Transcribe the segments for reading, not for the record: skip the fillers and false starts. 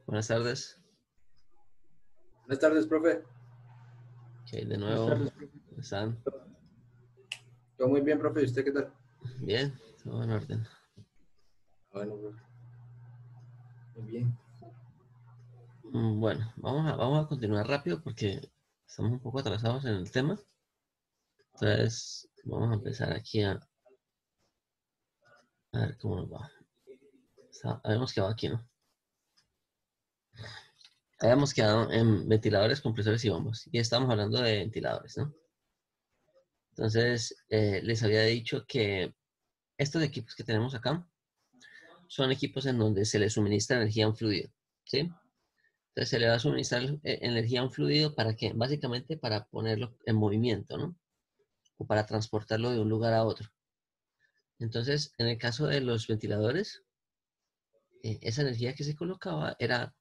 Buenas tardes. Buenas tardes, profe. Ok, de nuevo. ¿Cómo están? Todo muy bien, profe. ¿Y usted qué tal? Bien, todo en orden. Bueno, profe. Muy bien. Bueno, vamos a continuar rápido porque estamos un poco atrasados en el tema. Entonces, vamos a empezar aquí a ver cómo nos va. Habíamos quedado aquí, ¿no? Habíamos quedado en ventiladores, compresores y bombos. Y estamos hablando de ventiladores, ¿no? Entonces, les había dicho que estos equipos que tenemos acá son equipos en donde se le suministra energía a un fluido, ¿sí? Entonces se le va a suministrar energía a un fluido para que, básicamente para ponerlo en movimiento, ¿no? O para transportarlo de un lugar a otro. Entonces, en el caso de los ventiladores, esa energía que se colocaba era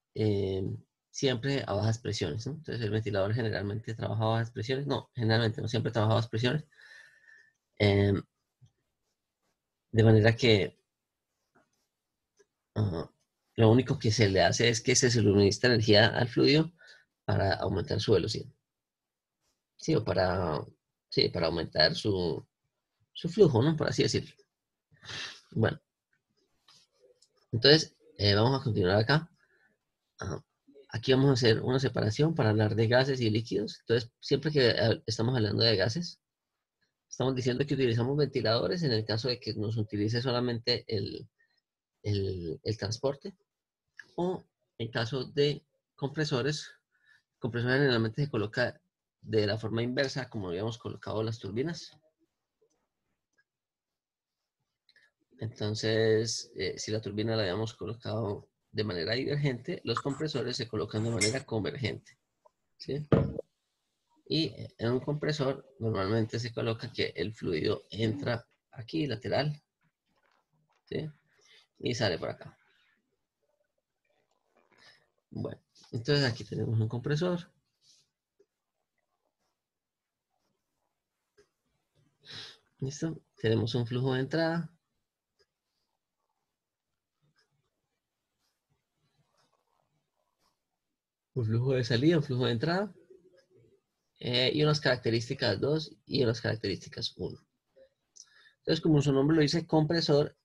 siempre a bajas presiones, ¿no? Entonces el ventilador generalmente trabaja a bajas presiones, no, generalmente no siempre trabaja a bajas presiones, eh, de manera que lo único que se le hace es que se suministra energía al fluido para aumentar su velocidad. Sí, o para aumentar su flujo, ¿no? Por así decirlo. Bueno, entonces vamos a continuar acá. Ah, Aquí vamos a hacer una separación para hablar de gases y líquidos. Entonces, siempre que estamos hablando de gases, estamos diciendo que utilizamos ventiladores en el caso de que nos utilice solamente el transporte. O en caso de compresores, compresor generalmente se coloca de la forma inversa, como habíamos colocado las turbinas. Entonces, si la turbina la habíamos colocado de manera divergente, los compresores se colocan de manera convergente, ¿sí? Y en un compresor normalmente se coloca que el fluido entra aquí, lateral, ¿sí? Y sale por acá. Bueno, entonces aquí tenemos un compresor. ¿Listo? Tenemos un flujo de entrada. Un flujo de salida, un flujo de entrada. Y unas características 2 y unas características 1. Entonces, como su nombre lo dice, compresor,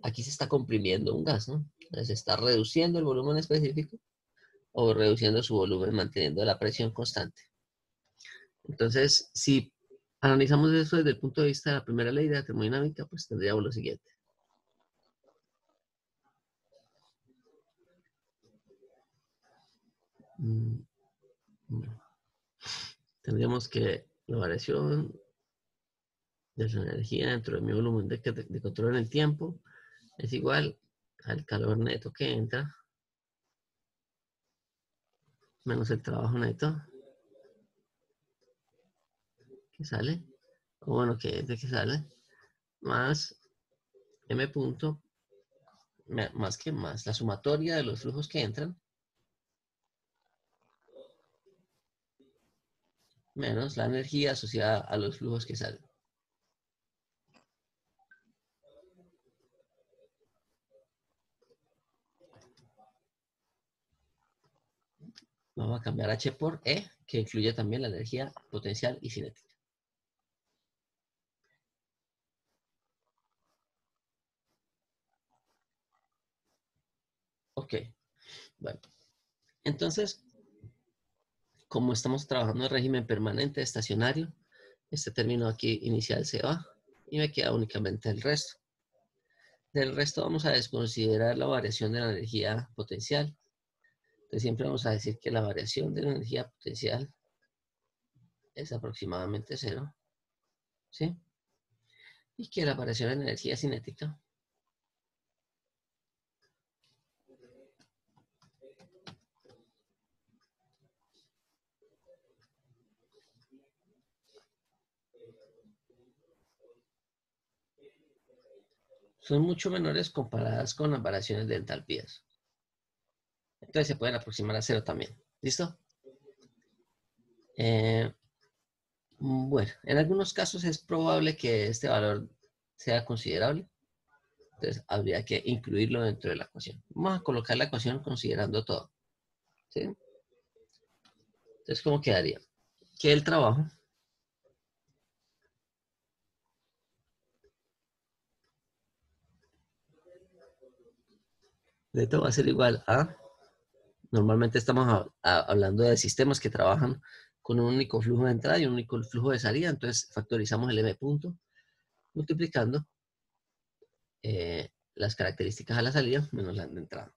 aquí se está comprimiendo un gas, ¿no? Entonces, se está reduciendo el volumen específico o reduciendo su volumen manteniendo la presión constante. Entonces, si analizamos eso desde el punto de vista de la primera ley de la termodinámica, pues tendríamos lo siguiente. Bueno, tendríamos que la variación de la energía dentro de mi volumen de control en el tiempo es igual al calor neto que entra menos el trabajo neto que sale, o bueno, que entra que sale, más m punto, más la sumatoria de los flujos que entran, menos la energía asociada a los flujos que salen. Vamos a cambiar H por E, que incluye también la energía potencial y cinética. Ok, bueno. Entonces, como estamos trabajando en régimen permanente estacionario, este término aquí inicial se va y me queda únicamente el resto. Del resto vamos a desconsiderar la variación de la energía potencial. Entonces siempre vamos a decir que la variación de la energía potencial es aproximadamente cero, ¿sí? Y que la variación de energía cinética son mucho menores comparadas con las variaciones de entalpías. Entonces se pueden aproximar a cero también. ¿Listo? Bueno, en algunos casos es probable que este valor sea considerable. Entonces habría que incluirlo dentro de la ecuación. Vamos a colocar la ecuación considerando todo. ¿Sí? Entonces, ¿cómo quedaría? Que el trabajo neto va a ser igual a... Normalmente estamos hablando de sistemas que trabajan con un único flujo de entrada y un único flujo de salida. Entonces factorizamos el m punto multiplicando las características a la salida menos las de entrada.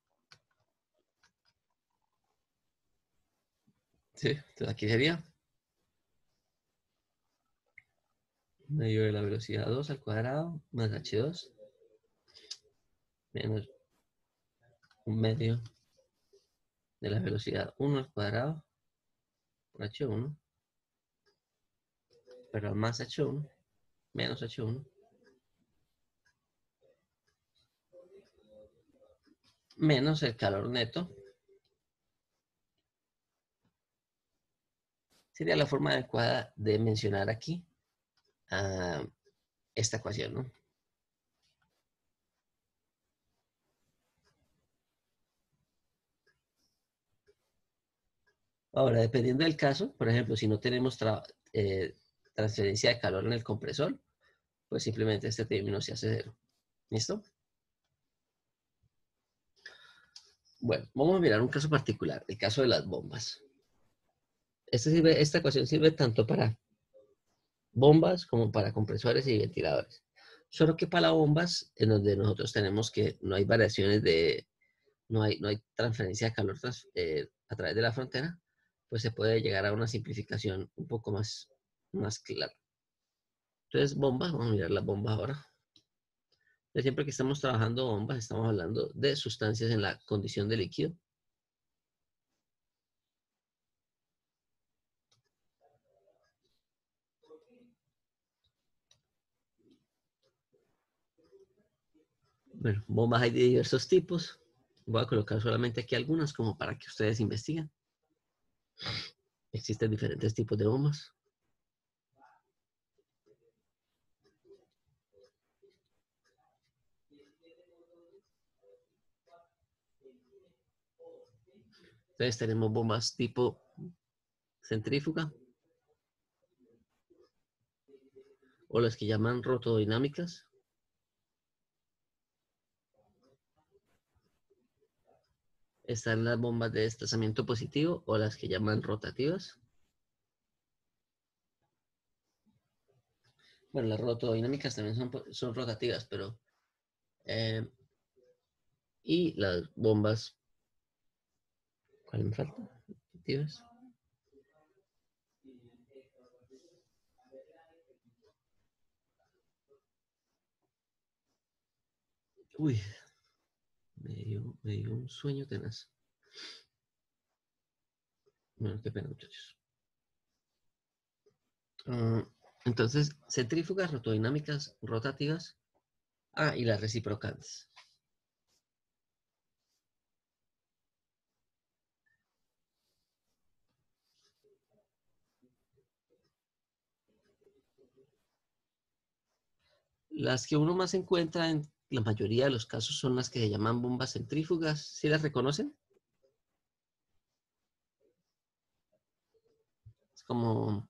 ¿Sí? Entonces aquí sería medio de la velocidad 2 al cuadrado más h2 menos un medio de la velocidad 1 al cuadrado por h1, pero más h1 menos h1 menos el calor neto. Sería la forma adecuada de mencionar aquí esta ecuación, ¿no? Ahora, dependiendo del caso, por ejemplo, si no tenemos transferencia de calor en el compresor, pues simplemente este término se hace cero. ¿Listo? Bueno, vamos a mirar un caso particular, el caso de las bombas. Esta ecuación sirve tanto para bombas como para compresores y ventiladores. Solo que para bombas, en donde nosotros tenemos que no hay variaciones no hay transferencia de calor a través de la frontera, pues se puede llegar a una simplificación un poco más clara. Entonces, bombas, vamos a mirar las bombas ahora. Entonces, siempre que estamos trabajando bombas, estamos hablando de sustancias en la condición de líquido. Bueno, bombas hay de diversos tipos. Voy a colocar solamente aquí algunas como para que ustedes investiguen. Existen diferentes tipos de bombas. Entonces tenemos bombas tipo centrífuga o las que llaman rotodinámicas. Están las bombas de desplazamiento positivo o las que llaman rotativas. Bueno, las rotodinámicas también son rotativas, pero... y las bombas... ¿Cuál me falta? Rotativas. Uy, me dio un sueño tenaz. Bueno, qué pena, muchachos. Entonces, centrífugas, rotodinámicas, rotativas. Y las reciprocantes. Las que uno más encuentra en la mayoría de los casos son las que se llaman bombas centrífugas. ¿Sí las reconocen? como,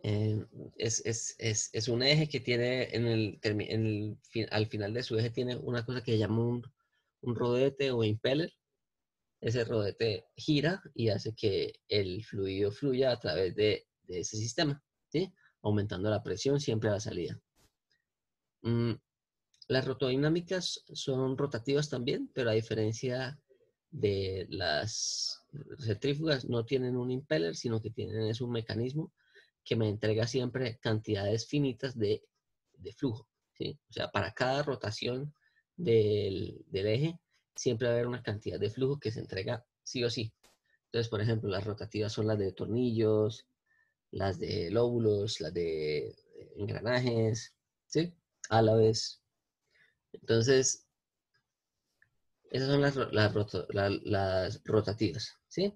es un eje que tiene al final de su eje tiene una cosa que se llama un rodete o impeller. Ese rodete gira y hace que el fluido fluya a través de ese sistema, ¿sí? Aumentando la presión siempre a la salida. Las rotodinámicas son rotativas también, pero a diferencia de las centrífugas, no tienen un impeller, sino que tienen es un mecanismo que me entrega siempre cantidades finitas de flujo, ¿sí? O sea, para cada rotación del eje, siempre va a haber una cantidad de flujo que se entrega sí o sí. Entonces, por ejemplo, las rotativas son las de tornillos, las de lóbulos, las de engranajes, ¿sí? A la vez. Entonces, esas son las rotativas, ¿sí?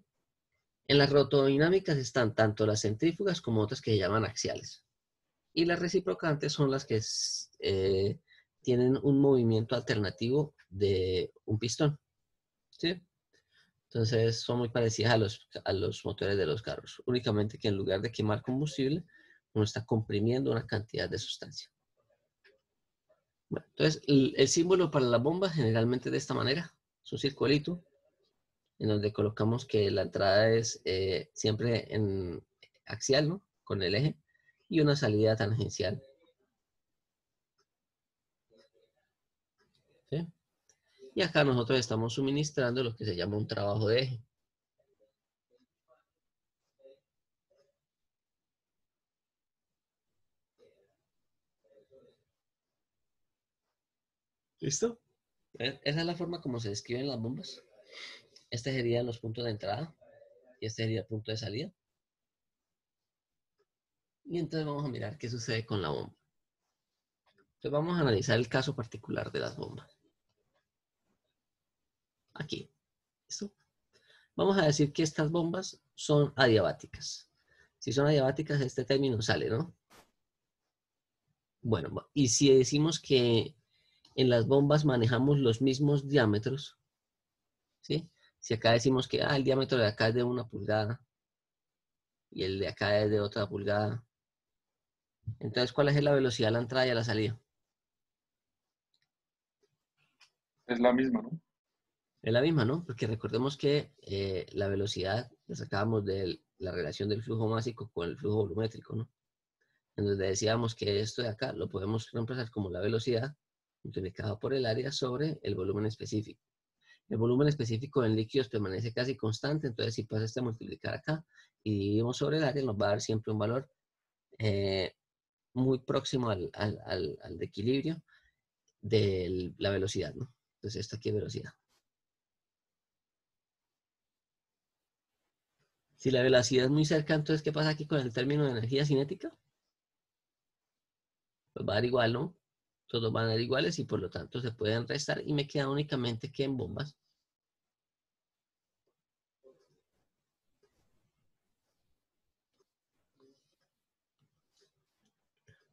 En las rotodinámicas están tanto las centrífugas como otras que se llaman axiales. Y las reciprocantes son las que tienen un movimiento alternativo de un pistón, ¿sí? Entonces son muy parecidas a los motores de los carros, únicamente que en lugar de quemar combustible, uno está comprimiendo una cantidad de sustancia. Bueno, entonces el símbolo para la bomba generalmente de esta manera, es un circulito en donde colocamos que la entrada es siempre en axial, ¿no? Con el eje, y una salida tangencial, ¿sí? Y acá nosotros estamos suministrando lo que se llama un trabajo de eje. ¿Listo? Esa es la forma como se describen las bombas. Este serían los puntos de entrada y este sería el punto de salida. Y entonces vamos a mirar qué sucede con la bomba. Entonces vamos a analizar el caso particular de las bombas. Aquí. ¿Listo? Vamos a decir que estas bombas son adiabáticas. Si son adiabáticas, este término sale, ¿no? Bueno, y si decimos que en las bombas manejamos los mismos diámetros, ¿sí? Si acá decimos que el diámetro de acá es de 1 pulgada y el de acá es de otra pulgada, entonces, ¿cuál es la velocidad a la entrada y a la salida? Es la misma, ¿no? Es la misma, ¿no? Porque recordemos que la velocidad la sacábamos de la relación del flujo másico con el flujo volumétrico, ¿no? Entonces decíamos que esto de acá lo podemos reemplazar como la velocidad multiplicada por el área sobre el volumen específico. El volumen específico en líquidos permanece casi constante, entonces si pasa este a multiplicar acá y dividimos sobre el área, nos va a dar siempre un valor muy próximo al de equilibrio de la velocidad, ¿no? Entonces esto aquí es velocidad. Si la velocidad es muy cerca, entonces ¿qué pasa aquí con el término de energía cinética? Pues va a dar igual, ¿no? Todos van a dar iguales y por lo tanto se pueden restar y me queda únicamente que en bombas.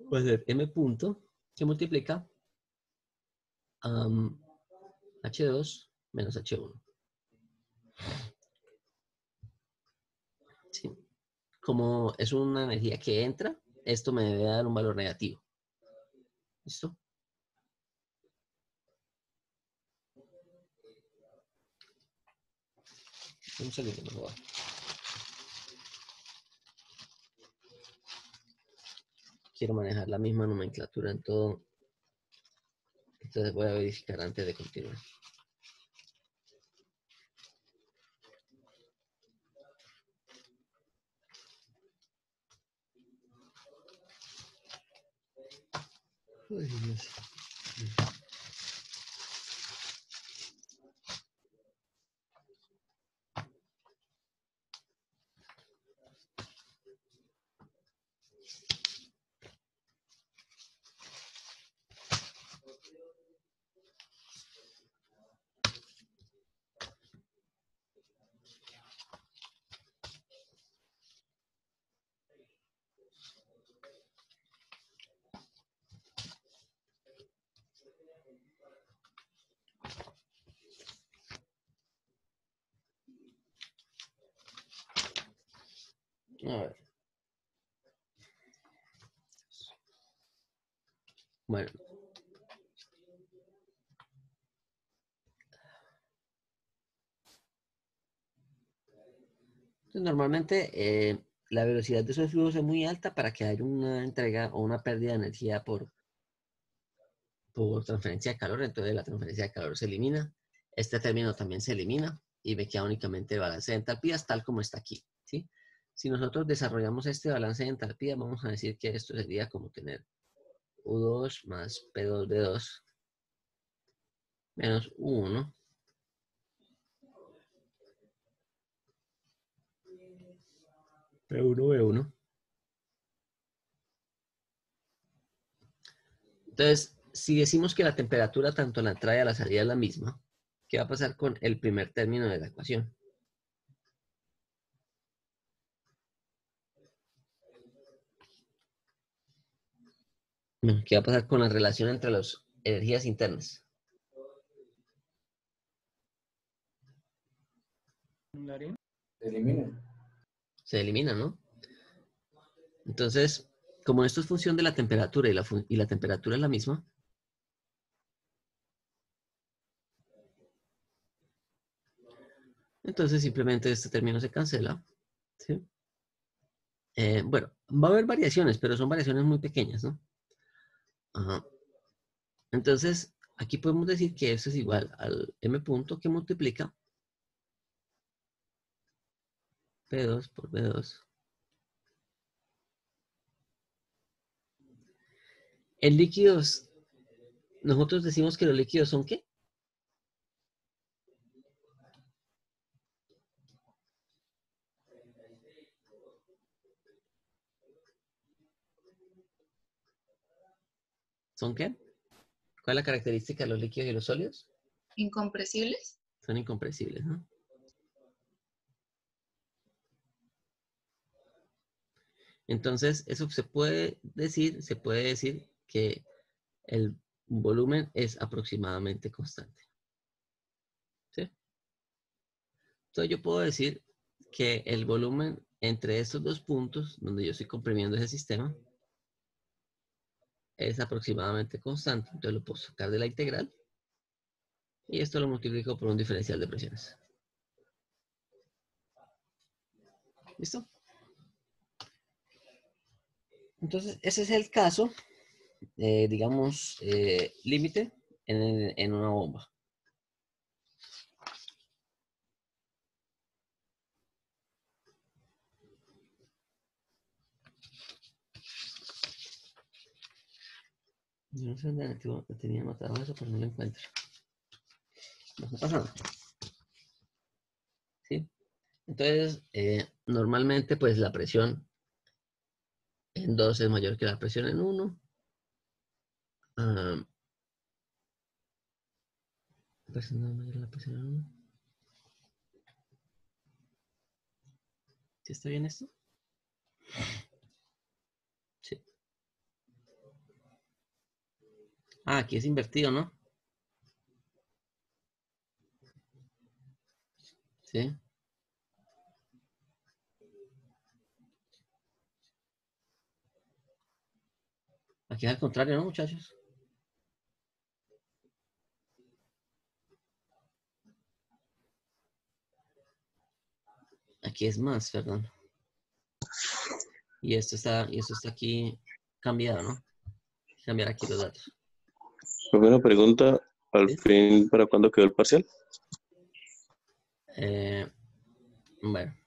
Puede ser m punto que multiplica H2 menos H1. ¿Sí? Como es una energía que entra, esto me debe dar un valor negativo. ¿Listo? Un segundo, por favor. Quiero manejar la misma nomenclatura en todo. Entonces voy a verificar antes de continuar. Uy, Dios. A ver. Bueno. Entonces, normalmente la velocidad de esos flujos es muy alta para que haya una entrega o una pérdida de energía por transferencia de calor. Entonces la transferencia de calor se elimina. Este término también se elimina y me queda únicamente el balance de entalpías tal como está aquí, ¿sí? Si nosotros desarrollamos este balance de entalpía, vamos a decir que esto sería como tener U2 más P2V2 menos U1 P1V1. Entonces, si decimos que la temperatura tanto en la entrada y a la salida es la misma, ¿qué va a pasar con el primer término de la ecuación? Bueno, ¿qué va a pasar con la relación entre las energías internas? Se elimina. Se elimina, ¿no? Entonces, como esto es función de la temperatura y la temperatura es la misma, entonces simplemente este término se cancela, ¿sí? Bueno, va a haber variaciones, pero son variaciones muy pequeñas, ¿no? Ajá. Entonces, aquí podemos decir que eso es igual al m punto que multiplica P2 por B2. En líquidos, nosotros decimos que los líquidos son ¿qué? ¿Son qué? ¿Cuál es la característica de los líquidos y los sólidos? Incompresibles. Son incompresibles, ¿no? Entonces, eso se puede decir que el volumen es aproximadamente constante. ¿Sí? Entonces, yo puedo decir que el volumen entre estos dos puntos, donde yo estoy comprimiendo ese sistema, es aproximadamente constante. Entonces, lo puedo sacar de la integral y esto lo multiplico por un diferencial de presiones. ¿Listo? Entonces, ese es el caso, digamos, límite en una bomba. Yo no sé dónde tenía anotado eso, pero no lo encuentro. No está pasando. ¿Sí? Entonces, normalmente, pues la presión en 2 es mayor que la presión en 1. Pues no es mayor que la presión en 1. ¿Sí está bien esto? Sí. Ah, aquí es invertido, ¿no? Sí. Aquí es al contrario, ¿no, muchachos? Aquí es más, perdón. Y esto está aquí cambiado, ¿no? Cambiar aquí los datos. Una pregunta, al ¿Sí? fin, ¿para cuándo quedó el parcial? Bueno.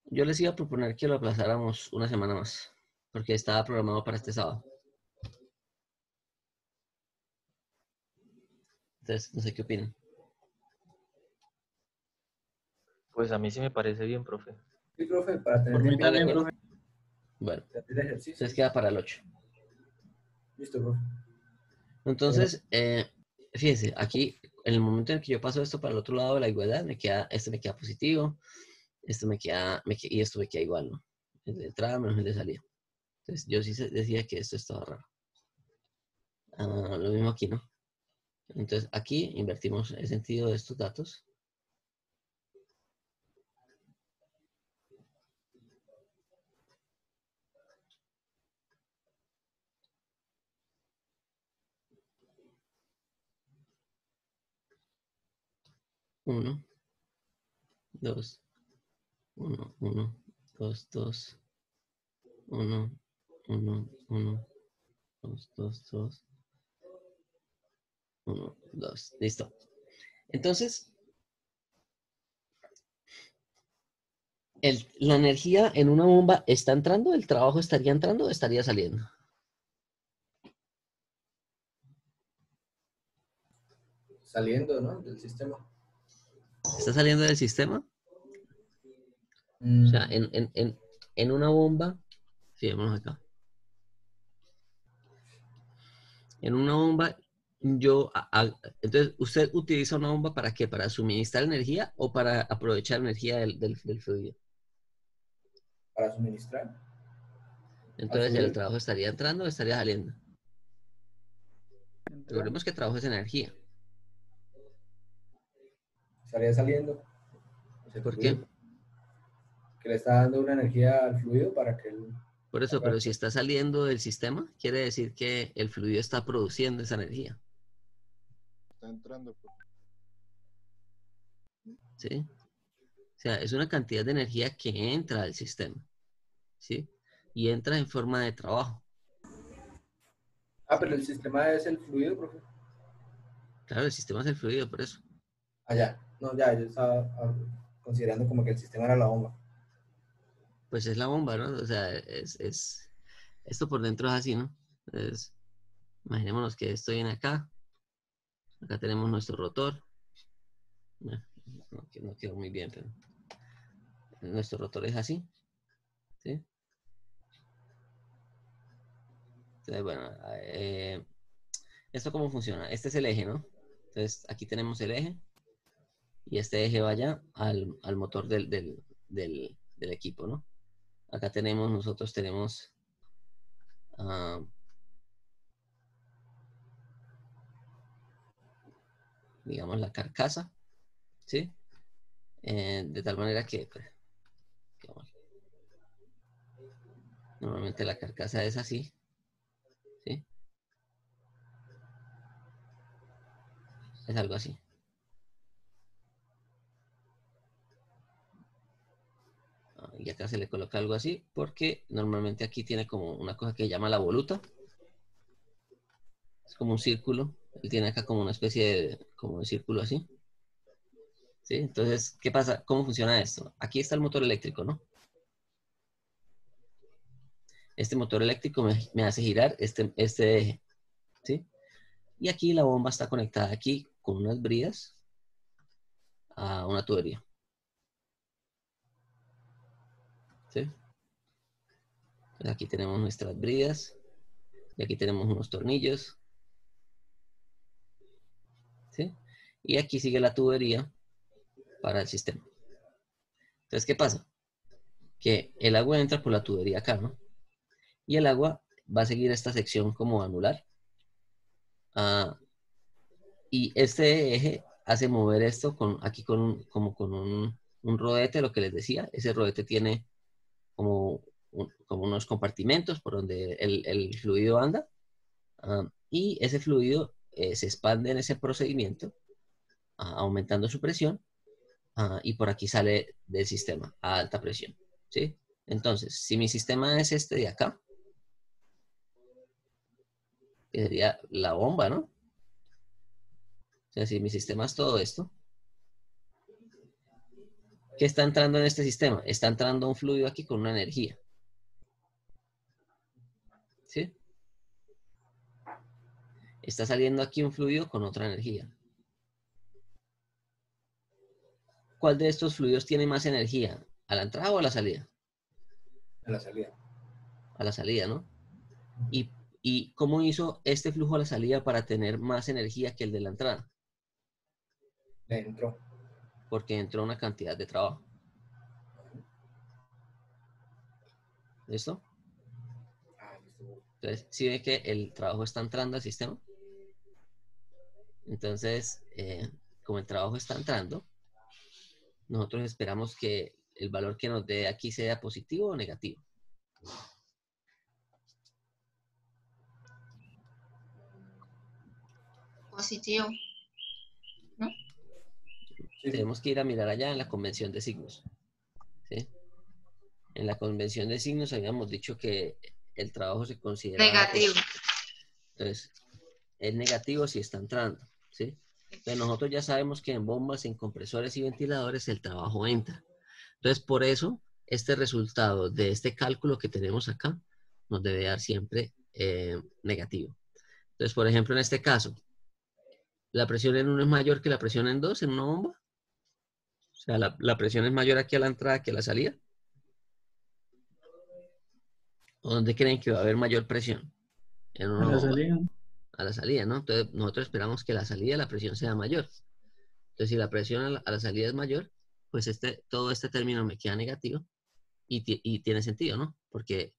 Yo les iba a proponer que lo aplazáramos una semana más, porque estaba programado para este sábado. Entonces, no sé qué opinan. Pues a mí sí me parece bien, profe. Sí, profe, para tener Por mí tiempo Dale, también, pues. profe. Bueno, de hacer ejercicio. entonces queda para el 8. Listo, profe. Entonces, fíjense, aquí, en el momento en que yo paso esto para el otro lado de la igualdad, este me queda positivo, esto y esto me queda igual, ¿no? El de entrada menos el de salida. Entonces, yo sí decía que esto estaba raro. Lo mismo aquí, ¿no? Entonces, aquí invertimos el sentido de estos datos. 1, 2, 1, 1, 2, 2, 1, 1, 1, 2, 2, 2, 1, 2. Listo. Entonces, la energía en una bomba está entrando, el trabajo estaría entrando o estaría saliendo. Saliendo, ¿no? Del sistema. ¿Está saliendo del sistema? O sea, en una bomba, fijémonos acá. En una bomba, entonces, ¿usted utiliza una bomba para qué? ¿Para suministrar energía o para aprovechar energía del fluido? Para suministrar al Entonces, el fluido. trabajo estaría entrando o estaría saliendo. Recordemos que el trabajo es energía. Estaría saliendo hacia el ¿Por qué? fluido. Que le está dando una energía al fluido para que él Por eso, haga pero si está saliendo del sistema, quiere decir que el fluido está produciendo esa energía. Está entrando. ¿Sí? O sea, es una cantidad de energía que entra al sistema. ¿Sí? Y entra en forma de trabajo. pero el sistema es el fluido, profe. Claro, el sistema es el fluido, por eso. Ya. No, ya, yo estaba considerando como que el sistema era la bomba. Pues es la bomba, ¿no? O sea, esto por dentro es así, ¿no? Entonces, imaginémonos que esto viene acá. Acá tenemos nuestro rotor. No quedó muy bien, pero nuestro rotor es así. ¿Sí? Entonces, bueno, ¿esto cómo funciona? Este es el eje, ¿no? Entonces, aquí tenemos el eje y este eje vaya al motor del equipo, ¿no? Acá nosotros tenemos, digamos, la carcasa, ¿sí? De tal manera que, pues, digamos, normalmente la carcasa es así, ¿sí? Es algo así. Y acá se le coloca algo así porque normalmente aquí tiene como una cosa que se llama la voluta. Es como un círculo. Él tiene acá como una especie como de círculo así. ¿Sí? Entonces, ¿qué pasa? ¿Cómo funciona esto? Aquí está el motor eléctrico, ¿no? Este motor eléctrico me hace girar este eje, ¿sí? Y aquí la bomba está conectada aquí con unas bridas a una tubería. ¿Sí? Entonces aquí tenemos nuestras bridas y aquí tenemos unos tornillos. ¿Sí? Y aquí sigue la tubería para el sistema. Entonces, ¿qué pasa? Que el agua entra por la tubería acá, ¿no? Y el agua va a seguir esta sección como anular. Ah, y este eje hace mover esto aquí como con un rodete, lo que les decía. Ese rodete tiene como, como unos compartimentos por donde el fluido anda. Y ese fluido se expande en ese procedimiento, aumentando su presión. Y por aquí sale del sistema a alta presión. ¿Sí? Entonces, si mi sistema es este de acá, que sería la bomba, ¿no? O sea, si mi sistema es todo esto, ¿qué está entrando en este sistema? Está entrando un fluido aquí con una energía. ¿Sí? Está saliendo aquí un fluido con otra energía. ¿Cuál de estos fluidos tiene más energía? ¿A la entrada o a la salida? A la salida. A la salida, ¿no? ¿Y cómo hizo este flujo a la salida para tener más energía que el de la entrada? Le entró. Porque entró una cantidad de trabajo. ¿Listo? Listo. Entonces, si ve que el trabajo está entrando al sistema, entonces, como el trabajo está entrando, nosotros esperamos que el valor que nos dé aquí sea positivo o negativo. Positivo, ¿no? Sí. tenemos que ir a mirar allá en la convención de signos. ¿Sí? En la convención de signos habíamos dicho que el trabajo se consideraba, pues, Negativo. entonces, es negativo si está entrando, ¿sí? Entonces nosotros ya sabemos que en bombas, en compresores y ventiladores el trabajo entra. Entonces, por eso, este resultado de este cálculo que tenemos acá nos debe dar siempre negativo. Entonces, por ejemplo, en este caso, la presión en 1 es mayor que la presión en 2 en una bomba. O sea, la presión es mayor aquí a la entrada que a la salida. ¿O dónde creen que va a haber mayor presión? En una A la bomba. salida. A la salida, ¿no? Entonces, nosotros esperamos que a la salida la presión sea mayor. Entonces, si la presión a la salida es mayor, pues todo este término me queda negativo y tiene sentido, ¿no? Porque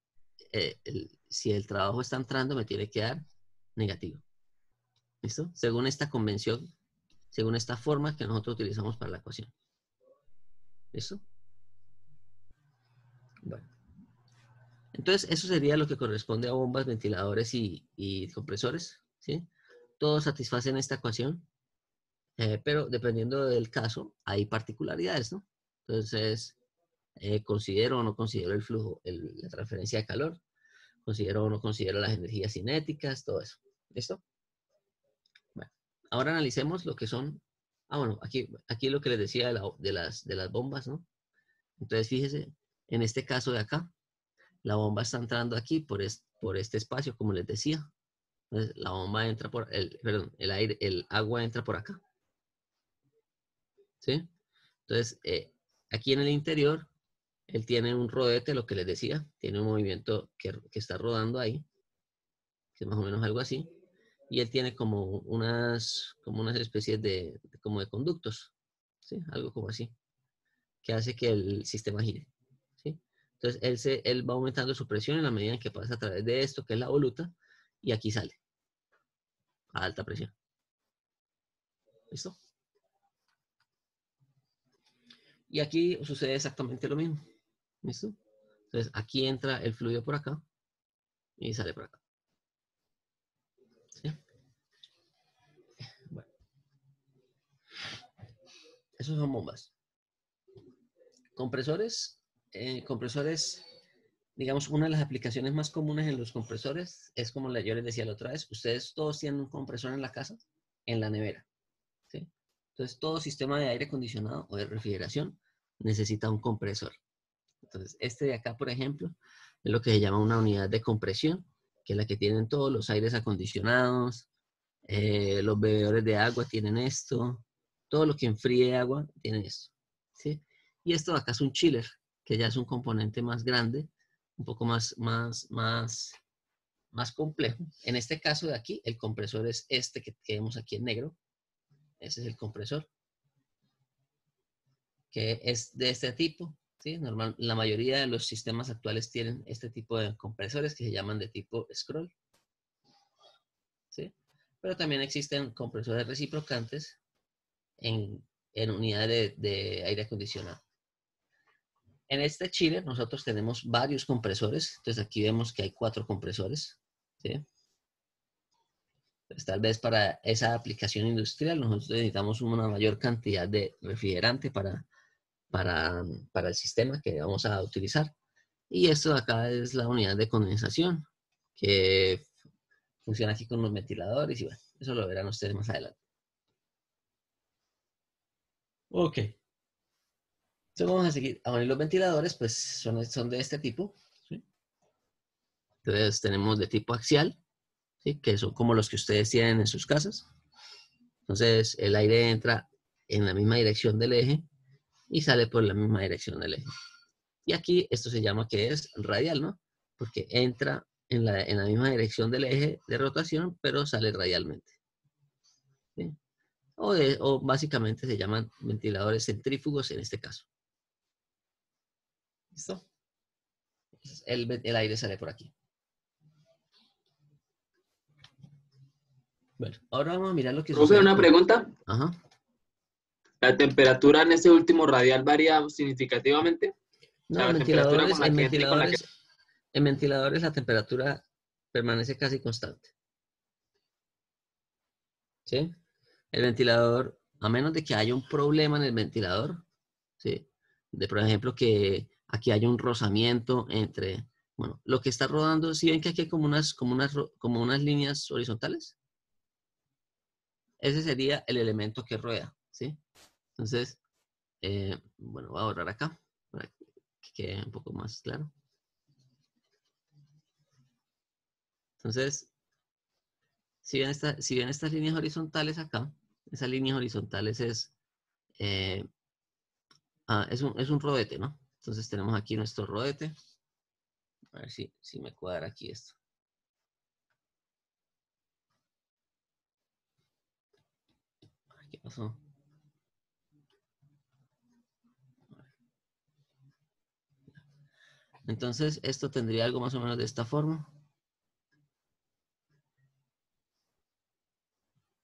si el trabajo está entrando, me tiene que dar negativo. ¿Listo? Según esta convención, según esta forma que nosotros utilizamos para la ecuación. ¿Listo? Bueno. Entonces, eso sería lo que corresponde a bombas, ventiladores y compresores, ¿sí? Todos satisfacen esta ecuación, pero dependiendo del caso, hay particularidades, ¿no? Entonces, considero o no considero el flujo, la transferencia de calor, considero o no considero las energías cinéticas, todo eso. ¿Listo? Bueno, ahora analicemos lo que son, bueno, aquí lo que les decía de las bombas, ¿no? Entonces, fíjese, en este caso de acá, la bomba está entrando aquí por este espacio, como les decía. Entonces, la bomba entra el agua entra por acá. ¿Sí? Entonces, aquí en el interior, él tiene un rodete, lo que les decía, tiene un movimiento que está rodando ahí, que es más o menos algo así, y él tiene como unas especies como de conductos, ¿sí? Algo como así, que hace que el sistema gire, ¿sí? Entonces, él va aumentando su presión en la medida en que pasa a través de esto, que es la voluta, y aquí sale, a alta presión. ¿Listo? Y aquí sucede exactamente lo mismo. ¿Listo? Entonces, aquí entra el fluido por acá y sale por acá. ¿Sí? Bueno. Esos son bombas. Compresores. Compresores, digamos, una de las aplicaciones más comunes en los compresores es como yo les decía la otra vez, ustedes todos tienen un compresor en la casa, en la nevera. ¿Sí? Entonces, todo sistema de aire acondicionado o de refrigeración necesita un compresor. Entonces, este de acá, por ejemplo, es lo que se llama una unidad de compresión, que es la que tienen todos los aires acondicionados, los bebedores de agua tienen esto, todo lo que enfríe agua tiene esto. ¿Sí? Y esto de acá es un chiller, que ya es un componente más grande, un poco más complejo. En este caso de aquí, el compresor es este que vemos aquí en negro. Ese es el compresor, que es de este tipo. ¿Sí? La mayoría de los sistemas actuales tienen este tipo de compresores que se llaman de tipo scroll. ¿Sí? Pero también existen compresores reciprocantes en unidades de aire acondicionado. En este chiller nosotros tenemos varios compresores. Entonces aquí vemos que hay 4 compresores. ¿Sí? Pues tal vez para esa aplicación industrial nosotros necesitamos una mayor cantidad de refrigerante para el sistema que vamos a utilizar. Y esto de acá es la unidad de condensación que funciona aquí con los ventiladores y bueno, eso lo verán ustedes más adelante. Ok. Entonces vamos a seguir. Ahora los ventiladores pues son de este tipo. ¿Sí? Entonces tenemos de tipo axial, ¿sí? Que son como los que ustedes tienen en sus casas. Entonces el aire entra en la misma dirección del eje y sale por la misma dirección del eje. Y aquí esto se llama que es radial, ¿no? Porque entra en la misma dirección del eje de rotación, pero sale radialmente. ¿Sí? O básicamente se llaman ventiladores centrífugos en este caso. ¿Listo? Entonces, el aire sale por aquí. Bueno, ahora vamos a mirar lo que Profe, sucede. una pregunta. Ajá. ¿La temperatura en ese último radial varía significativamente? O No, sea, la temperatura con la que entra y con la que... en ventiladores la temperatura permanece casi constante. ¿Sí? El ventilador a menos de que haya un problema en el ventilador, ¿sí? Por ejemplo, que aquí haya un rozamiento entre, bueno, lo que está rodando, ¿sí ven que aquí hay como unas líneas horizontales? Ese sería el elemento que rueda, ¿sí? Entonces, bueno, voy a borrar acá para que quede un poco más claro. Entonces, si ven estas líneas horizontales acá, esas líneas horizontales es un rodete, ¿no? Entonces tenemos aquí nuestro rodete. A ver si me cuadra aquí esto. ¿Qué pasó? Entonces, esto tendría algo más o menos de esta forma.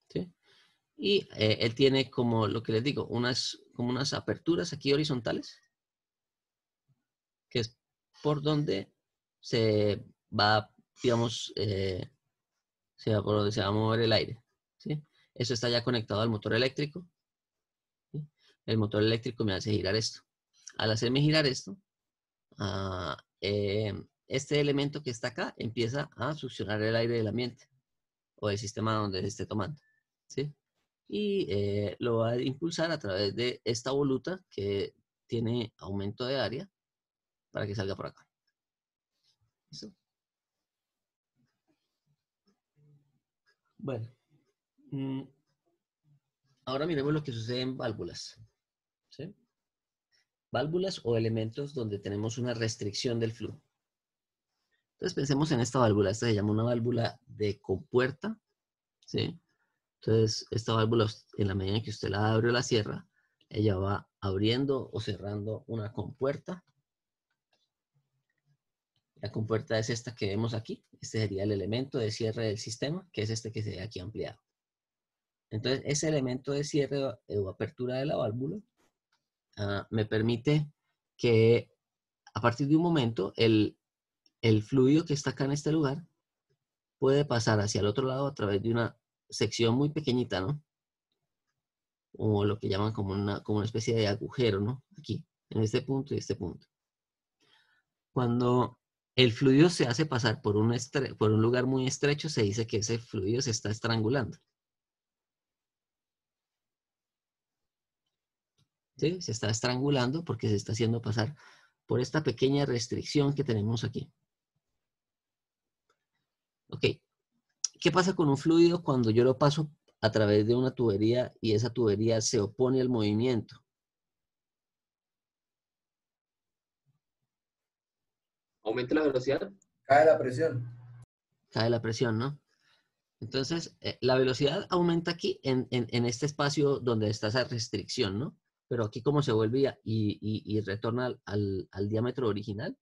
¿Sí? Y él tiene como lo que les digo, como unas aperturas aquí horizontales, que es por donde se va, digamos, por donde se va a mover el aire. ¿Sí? Eso está ya conectado al motor eléctrico. ¿Sí? El motor eléctrico me hace girar esto. Al hacerme girar esto, este elemento que está acá empieza a succionar el aire del ambiente o del sistema donde se esté tomando. ¿Sí? Y lo va a impulsar a través de esta voluta que tiene aumento de área para que salga por acá. ¿Listo? Bueno, ahora miremos lo que sucede en válvulas. ¿Sí? Válvulas o elementos donde tenemos una restricción del flujo. Entonces pensemos en esta válvula. Esta se llama una válvula de compuerta. ¿Sí? Entonces esta válvula, en la medida en que usted la abre o la cierra, ella va abriendo o cerrando una compuerta. La compuerta es esta que vemos aquí. Este sería el elemento de cierre del sistema, que es este que se ve aquí ampliado. Entonces, ese elemento de cierre o apertura de la válvula me permite que a partir de un momento el fluido que está acá en este lugar puede pasar hacia el otro lado a través de una sección muy pequeñita, ¿no? O lo que llaman como una especie de agujero, ¿no? Aquí, en este punto y este punto. Cuando el fluido se hace pasar por un lugar muy estrecho, se dice que ese fluido se está estrangulando. ¿Sí? Se está estrangulando porque se está haciendo pasar por esta pequeña restricción que tenemos aquí. Ok. ¿Qué pasa con un fluido cuando yo lo paso a través de una tubería y esa tubería se opone al movimiento? ¿Aumenta la velocidad? Cae la presión. Cae la presión, ¿no? Entonces, la velocidad aumenta aquí en este espacio donde está esa restricción, ¿no? Pero aquí como se vuelve y retorna al diámetro original,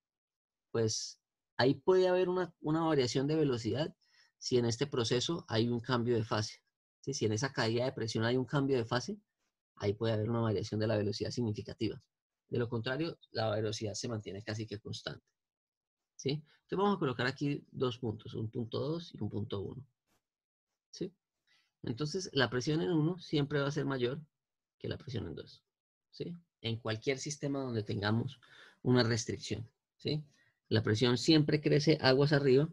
pues ahí puede haber una variación de velocidad si en este proceso hay un cambio de fase. ¿Sí? Si en esa caída de presión hay un cambio de fase, ahí puede haber una variación de la velocidad significativa. De lo contrario, la velocidad se mantiene casi que constante. ¿Sí? Entonces vamos a colocar aquí dos puntos, un punto 2 y un punto 1. ¿Sí? Entonces, la presión en 1 siempre va a ser mayor que la presión en 2. ¿Sí? En cualquier sistema donde tengamos una restricción. ¿Sí? La presión siempre crece aguas arriba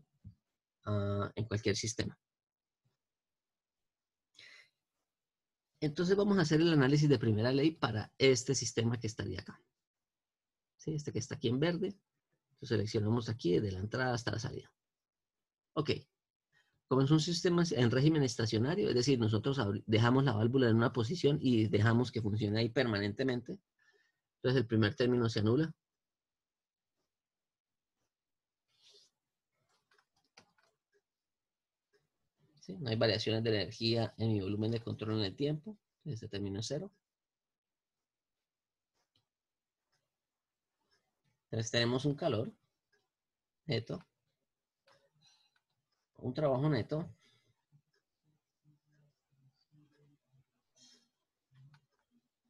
en cualquier sistema. Entonces vamos a hacer el análisis de primera ley para este sistema que estaría acá. ¿Sí? Este que está aquí en verde. Entonces seleccionamos aquí desde la entrada hasta la salida. Ok. Como son sistemas en régimen estacionario, es decir, nosotros dejamos la válvula en una posición y dejamos que funcione ahí permanentemente. Entonces el primer término se anula. ¿Sí? No hay variaciones de energía en mi volumen de control en el tiempo. Este término es 0. Entonces tenemos un calor neto, un trabajo neto,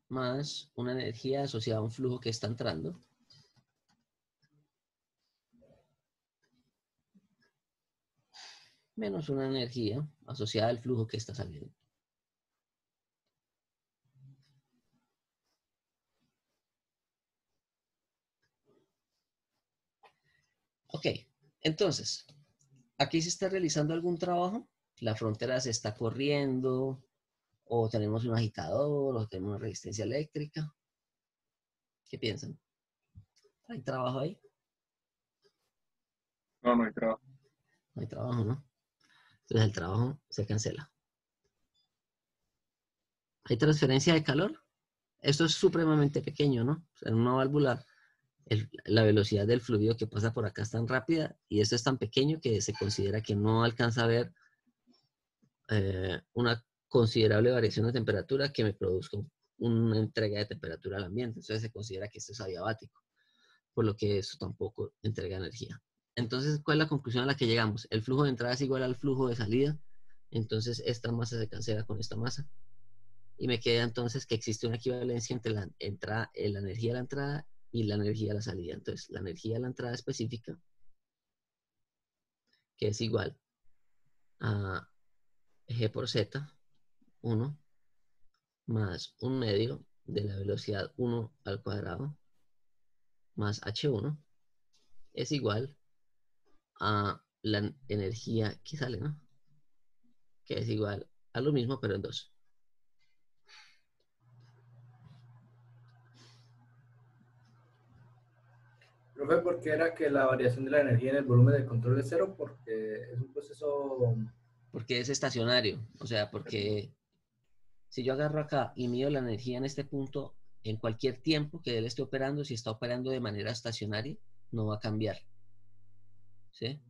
más una energía asociada a un flujo que está entrando, menos una energía asociada al flujo que está saliendo. Ok, entonces, aquí se está realizando algún trabajo, la frontera se está corriendo, o tenemos un agitador, o tenemos una resistencia eléctrica. ¿Qué piensan? ¿Hay trabajo ahí? No, no hay trabajo. No hay trabajo, ¿no? Entonces el trabajo se cancela. ¿Hay transferencia de calor? Esto es supremamente pequeño, ¿no? O sea, en una válvula, la velocidad del fluido que pasa por acá es tan rápida y esto es tan pequeño que se considera que no alcanza a haber una considerable variación de temperatura que me produzca una entrega de temperatura al ambiente. Entonces se considera que esto es adiabático, por lo que esto tampoco entrega energía. Entonces, ¿cuál es la conclusión a la que llegamos? El flujo de entrada es igual al flujo de salida. Entonces, esta masa se cancela con esta masa. Y me queda entonces que existe una equivalencia entre la energía de la entrada y la energía de la salida. Entonces, la energía de la entrada específica, que es igual a G por Z, 1, más 1 medio de la velocidad 1 al cuadrado, más H1, es igual a la energía que sale, ¿no? Que es igual a lo mismo, pero en 2. Profe, ¿por qué era que la variación de la energía en el volumen del control es cero? Porque es un proceso... Porque es estacionario. O sea, porque si yo agarro acá y mido la energía en este punto, en cualquier tiempo que él esté operando, si está operando de manera estacionaria, no va a cambiar. ¿Sí?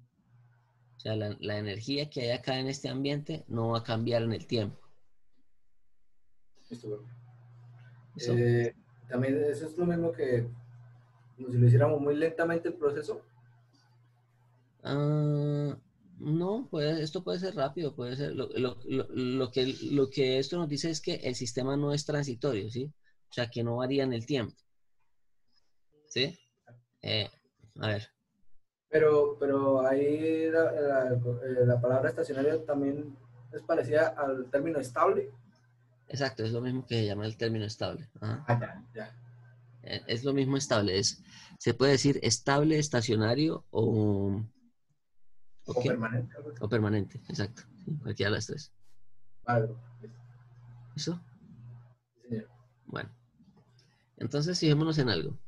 O sea, la energía que hay acá en este ambiente no va a cambiar en el tiempo. Listo, profe. ¿Eso? También eso es lo mismo que como si lo hiciéramos muy lentamente el proceso. No, esto puede ser rápido, puede ser. Lo que esto nos dice es que el sistema no es transitorio, ¿sí? O sea, que no varía en el tiempo. ¿Sí? Eh, a ver, Pero ahí la palabra estacionario también es parecida al término estable. exacto, es lo mismo que se llama el término estable. Ajá. Ah, ya, ya. Es lo mismo estable. Se puede decir estable, estacionario ¿o O qué? permanente. Algo así. O permanente, exacto. Sí, cualquiera de las tres. Vale, profe. ¿Eso? Sí, señor. Bueno, entonces fijémonos en algo.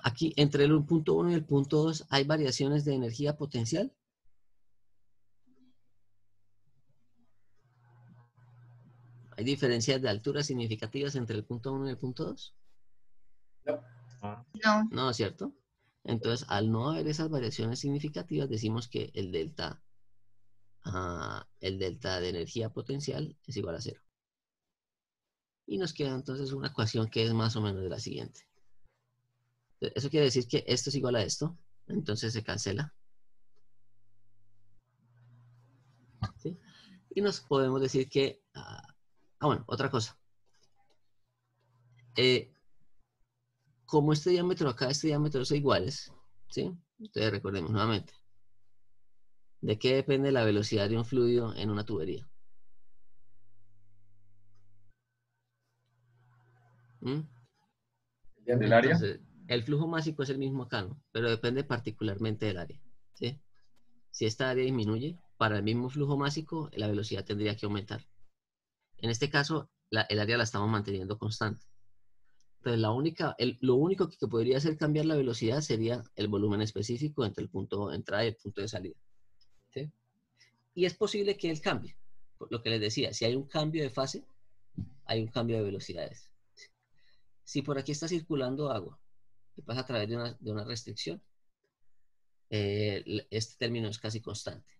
Aquí, entre el punto 1 y el punto 2, ¿hay variaciones de energía potencial? ¿Hay diferencias de altura significativas entre el punto 1 y el punto 2? No. No, No, ¿cierto? Entonces, al no haber esas variaciones significativas, decimos que el delta de energía potencial es igual a 0. Y nos queda entonces una ecuación que es más o menos de la siguiente. Eso quiere decir que esto es igual a esto, entonces se cancela. ¿Sí? Y nos podemos decir que... bueno, otra cosa. Como este diámetro acá, este diámetro son iguales, ¿sí? Entonces recordemos nuevamente. ¿De qué depende la velocidad de un fluido en una tubería? ¿Mm? ¿Del área? Entonces, el flujo másico es el mismo acá, ¿no? Pero depende particularmente del área, ¿sí? Si esta área disminuye, para el mismo flujo másico, la velocidad tendría que aumentar. En este caso, el área la estamos manteniendo constante. Entonces, lo único que podría hacer cambiar la velocidad sería el volumen específico entre el punto de entrada y el punto de salida, ¿sí? Y es posible que él cambie. Por lo que les decía, si hay un cambio de fase, hay un cambio de velocidades. Si por aquí está circulando agua y pasa a través de una restricción, este término es casi constante,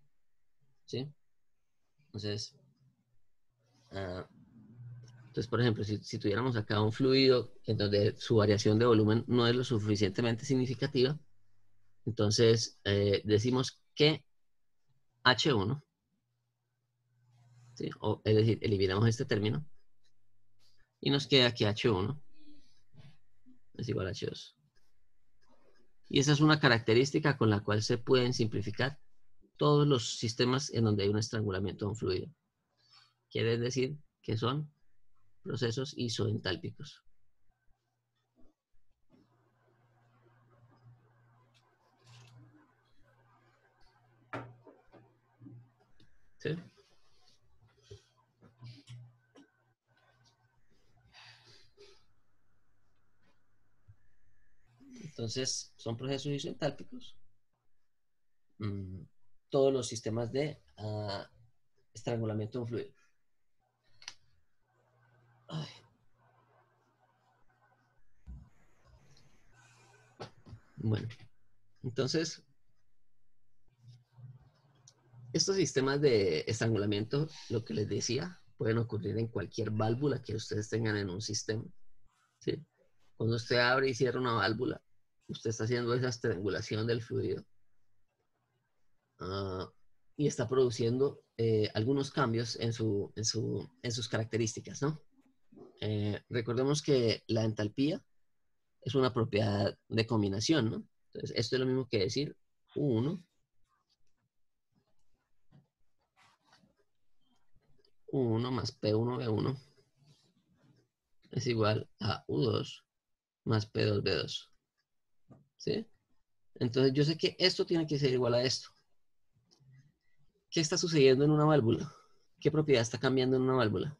¿sí? Entonces, por ejemplo, si tuviéramos acá un fluido en donde su variación de volumen no es lo suficientemente significativa, entonces decimos que H1, ¿sí? Es decir, eliminamos este término y nos queda que H1 es igual a H2. Y esa es una característica con la cual se pueden simplificar todos los sistemas en donde hay un estrangulamiento de un fluido. Quiere decir que son procesos isoentálpicos. ¿Sí? Entonces, son procesos isentálpicos. Todos los sistemas de estrangulamiento de un fluido. Ay. Bueno, entonces, estos sistemas de estrangulamiento, lo que les decía, pueden ocurrir en cualquier válvula que ustedes tengan en un sistema. ¿Sí? Cuando usted abre y cierra una válvula, usted está haciendo esa estrangulación del fluido y está produciendo algunos cambios en sus características, ¿no? Recordemos que la entalpía es una propiedad de combinación, ¿no? Entonces, esto es lo mismo que decir U1 más P1V1 es igual a U2 más P2V2. ¿Sí? Entonces, yo sé que esto tiene que ser igual a esto. ¿Qué está sucediendo en una válvula? ¿Qué propiedad está cambiando en una válvula?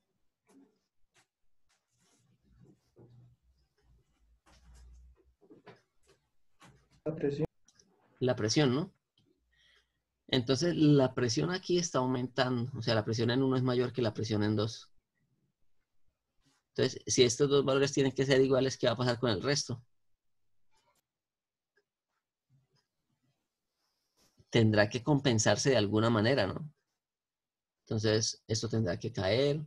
La presión. La presión, ¿no? Entonces, la presión aquí está aumentando. O sea, la presión en 1 es mayor que la presión en 2. Entonces, si estos dos valores tienen que ser iguales, ¿qué va a pasar con el resto? Tendrá que compensarse de alguna manera, ¿no? Entonces, esto tendrá que caer,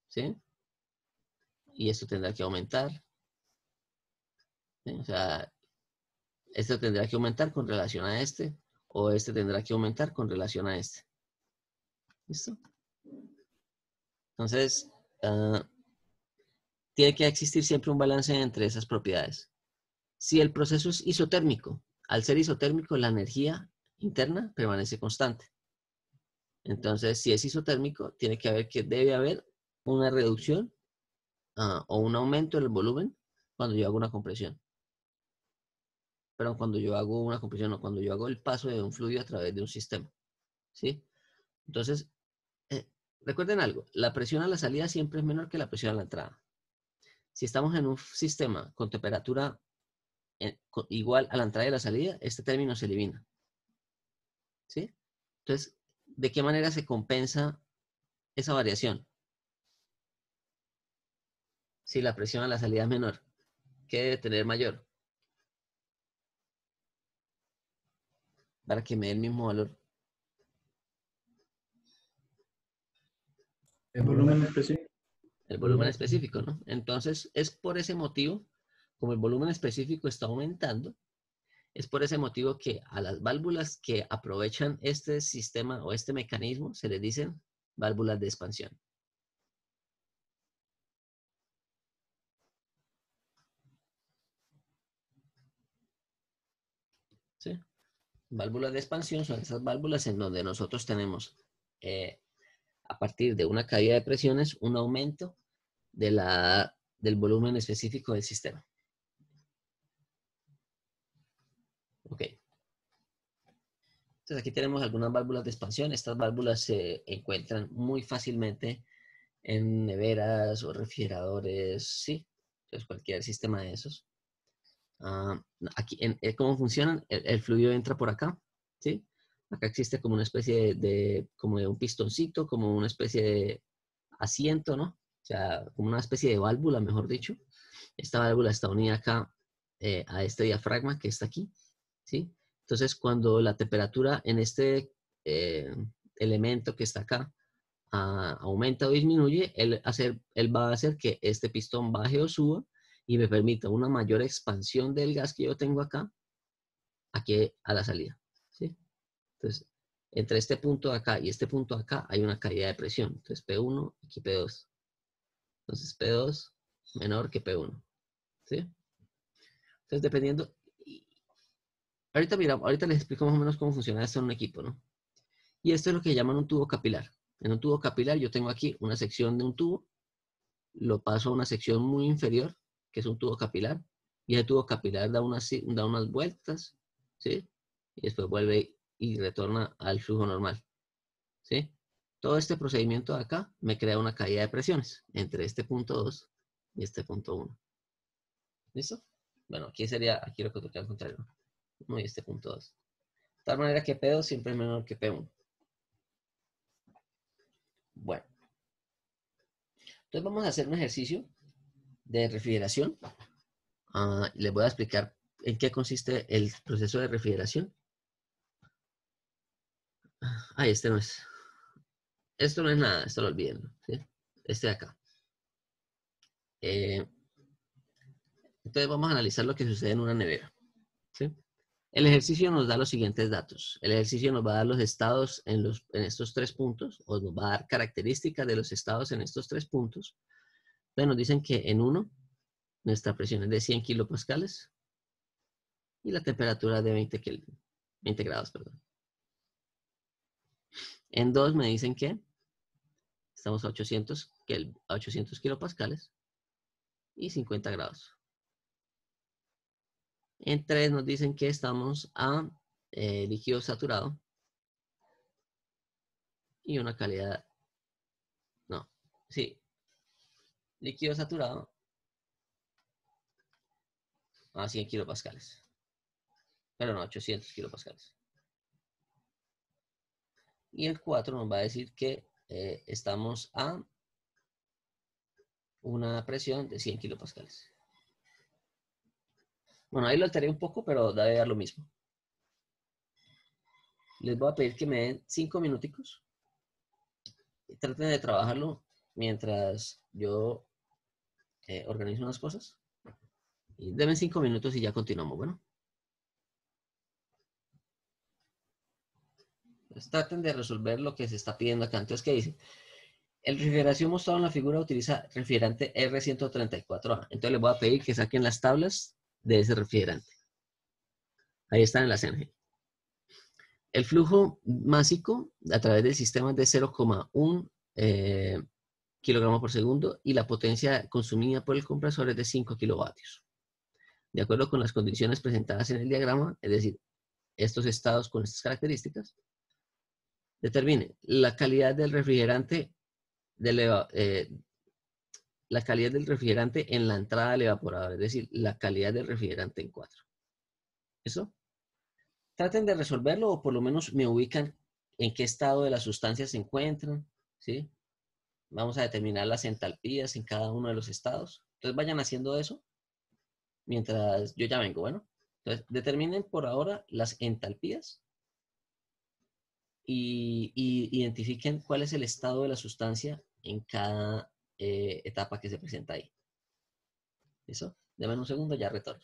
¿sí? Y esto tendrá que aumentar. ¿Sí? O sea, esto tendrá que aumentar con relación a este, o este tendrá que aumentar con relación a este. ¿Listo? Entonces, tiene que existir siempre un balance entre esas propiedades. Si el proceso es isotérmico, al ser isotérmico, la energía interna permanece constante. Entonces, si es isotérmico, debe haber una reducción o un aumento del volumen cuando yo hago una compresión. Pero cuando yo hago una compresión o cuando yo hago el paso de un fluido a través de un sistema. ¿Sí? Entonces, recuerden algo, la presión a la salida siempre es menor que la presión a la entrada. Si estamos en un sistema con temperatura igual a la entrada y a la salida, este término se elimina. ¿Sí? Entonces, ¿de qué manera se compensa esa variación? Si la presión a la salida es menor, ¿qué debe tener mayor? Para que me dé el mismo valor. El volumen específico. El volumen específico, ¿no? Entonces, es por ese motivo, como el volumen específico está aumentando, es por ese motivo que a las válvulas que aprovechan este sistema o este mecanismo se les dicen válvulas de expansión. ¿Sí? Válvulas de expansión son esas válvulas en donde nosotros tenemos, a partir de una caída de presiones, un aumento del volumen específico del sistema. Ok. Entonces aquí tenemos algunas válvulas de expansión. Estas válvulas se encuentran muy fácilmente en neveras o refrigeradores, sí. Entonces cualquier sistema de esos. Aquí, ¿cómo funcionan? El fluido entra por acá, ¿sí? Acá existe como una especie como de un pistoncito, como una especie de asiento, ¿no? O sea, como una especie de válvula, mejor dicho. Esta válvula está unida acá a este diafragma que está aquí, ¿sí? Entonces, cuando la temperatura en este elemento que está acá aumenta o disminuye, él va a hacer que este pistón baje o suba y me permita una mayor expansión del gas que yo tengo acá, aquí a la salida, ¿sí? Entonces, entre este punto de acá y este punto de acá hay una caída de presión. Entonces, P1, aquí P2. Entonces, P2 menor que P1, ¿sí? Entonces, dependiendo... Ahorita les explico más o menos cómo funciona esto en un equipo, ¿no? Y esto es lo que llaman un tubo capilar. En un tubo capilar yo tengo aquí una sección de un tubo, lo paso a una sección muy inferior, que es un tubo capilar, y el tubo capilar da unas vueltas, ¿sí? Y después vuelve y retorna al flujo normal, ¿sí? Todo este procedimiento de acá me crea una caída de presiones entre este punto 2 y este punto 1. ¿Listo? Bueno, aquí lo que toca al contrario. 1 y este punto 2. De tal manera que P2 siempre es menor que P1. Bueno. Entonces vamos a hacer un ejercicio de refrigeración. Les voy a explicar en qué consiste el proceso de refrigeración. Este no es. Esto no es nada, esto lo olviden, ¿sí? Este de acá. Entonces vamos a analizar lo que sucede en una nevera, ¿sí? El ejercicio nos da los siguientes datos. El ejercicio nos va a dar los estados en estos 3 puntos, o nos va a dar características de los estados en estos 3 puntos. Entonces nos dicen que en 1, nuestra presión es de 100 kilopascales y la temperatura es de 20 grados, perdón. En 2 me dicen que estamos a 800 kilopascales y 50 grados. En 3 nos dicen que estamos a líquido saturado y una calidad, líquido saturado a 100 kilopascales. Pero no, 800 kilopascales. Y el 4 nos va a decir que estamos a una presión de 100 kilopascales. Bueno, ahí lo alteré un poco, pero debe dar lo mismo. Les voy a pedir que me den 5 minuticos. Y traten de trabajarlo mientras yo organizo unas cosas. Y denme 5 minutos y ya continuamos, bueno. Entonces, traten de resolver lo que se está pidiendo acá. Entonces, ¿qué dice? El refrigeración mostrado en la figura utiliza refrigerante R134A. Entonces les voy a pedir que saquen las tablas de ese refrigerante. Ahí están en la CNG. El flujo másico a través del sistema es de 0,1 kilogramos por segundo y la potencia consumida por el compresor es de 5 kilovatios. De acuerdo con las condiciones presentadas en el diagrama, es decir, estos estados con estas características, determine la calidad del refrigerante en la entrada del evaporador, es decir, la calidad del refrigerante en 4. ¿Eso? Traten de resolverlo o por lo menos me ubican en qué estado de las sustancias se encuentran, ¿sí? Vamos a determinar las entalpías en cada uno de los estados. Entonces vayan haciendo eso mientras yo ya vengo, ¿bueno? Entonces determinen por ahora las entalpías y identifiquen cuál es el estado de la sustancia en cada etapa que se presenta ahí. ¿Listo? Denme un segundo, ya retorno.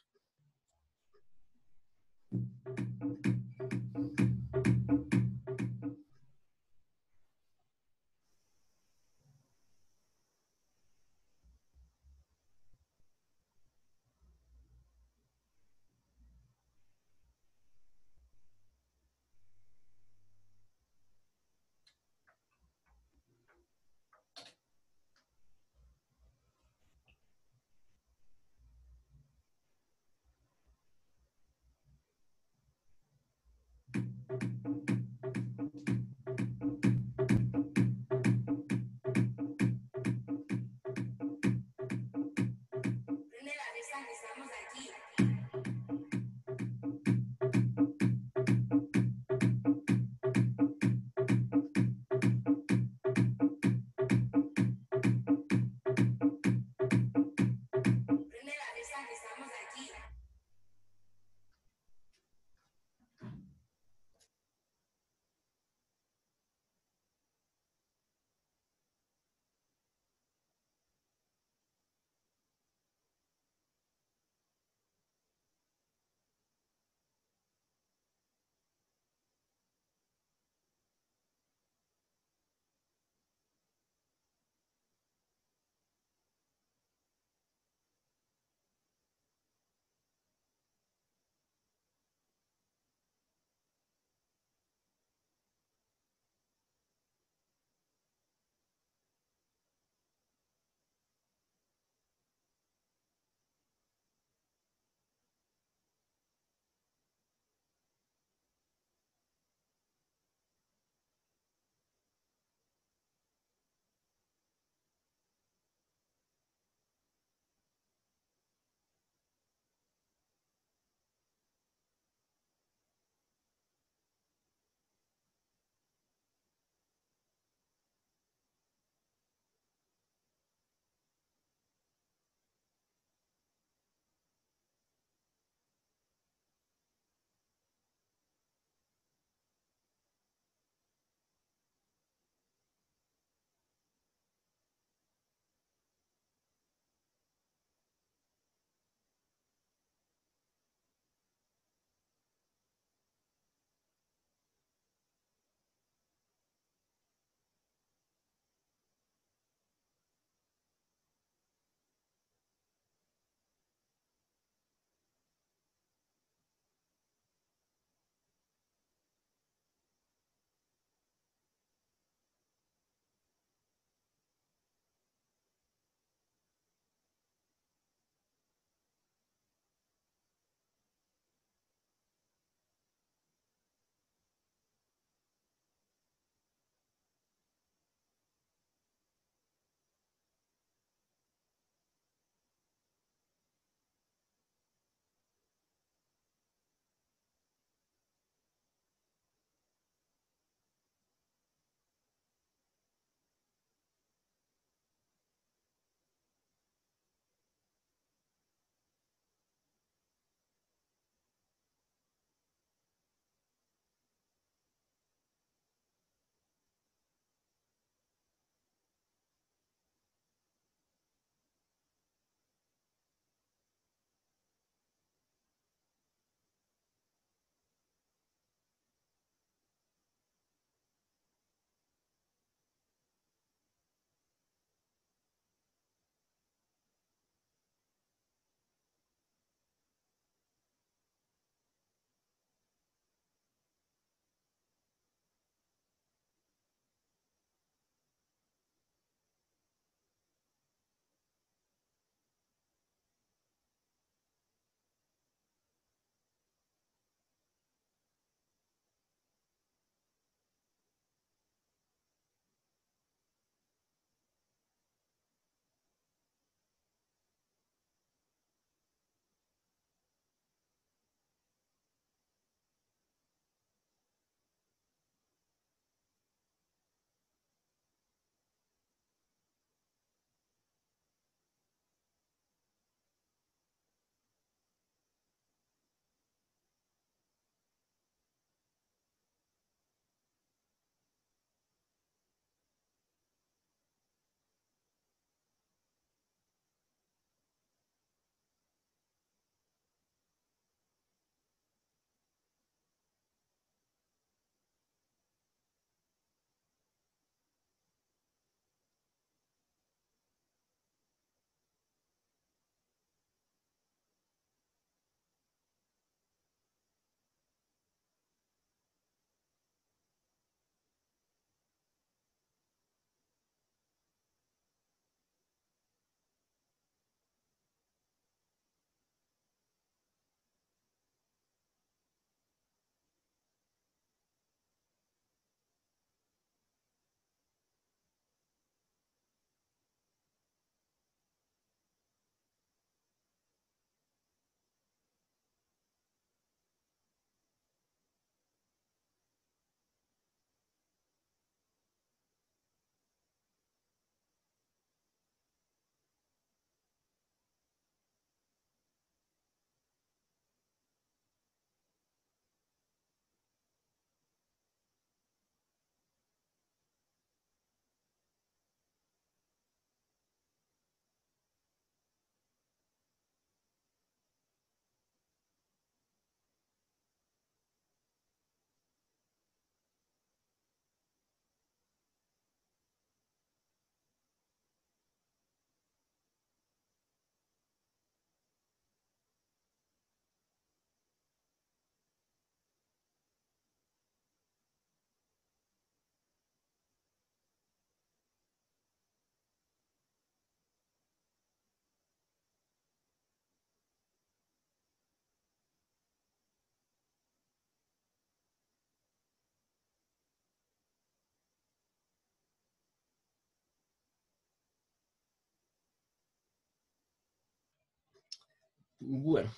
Bueno,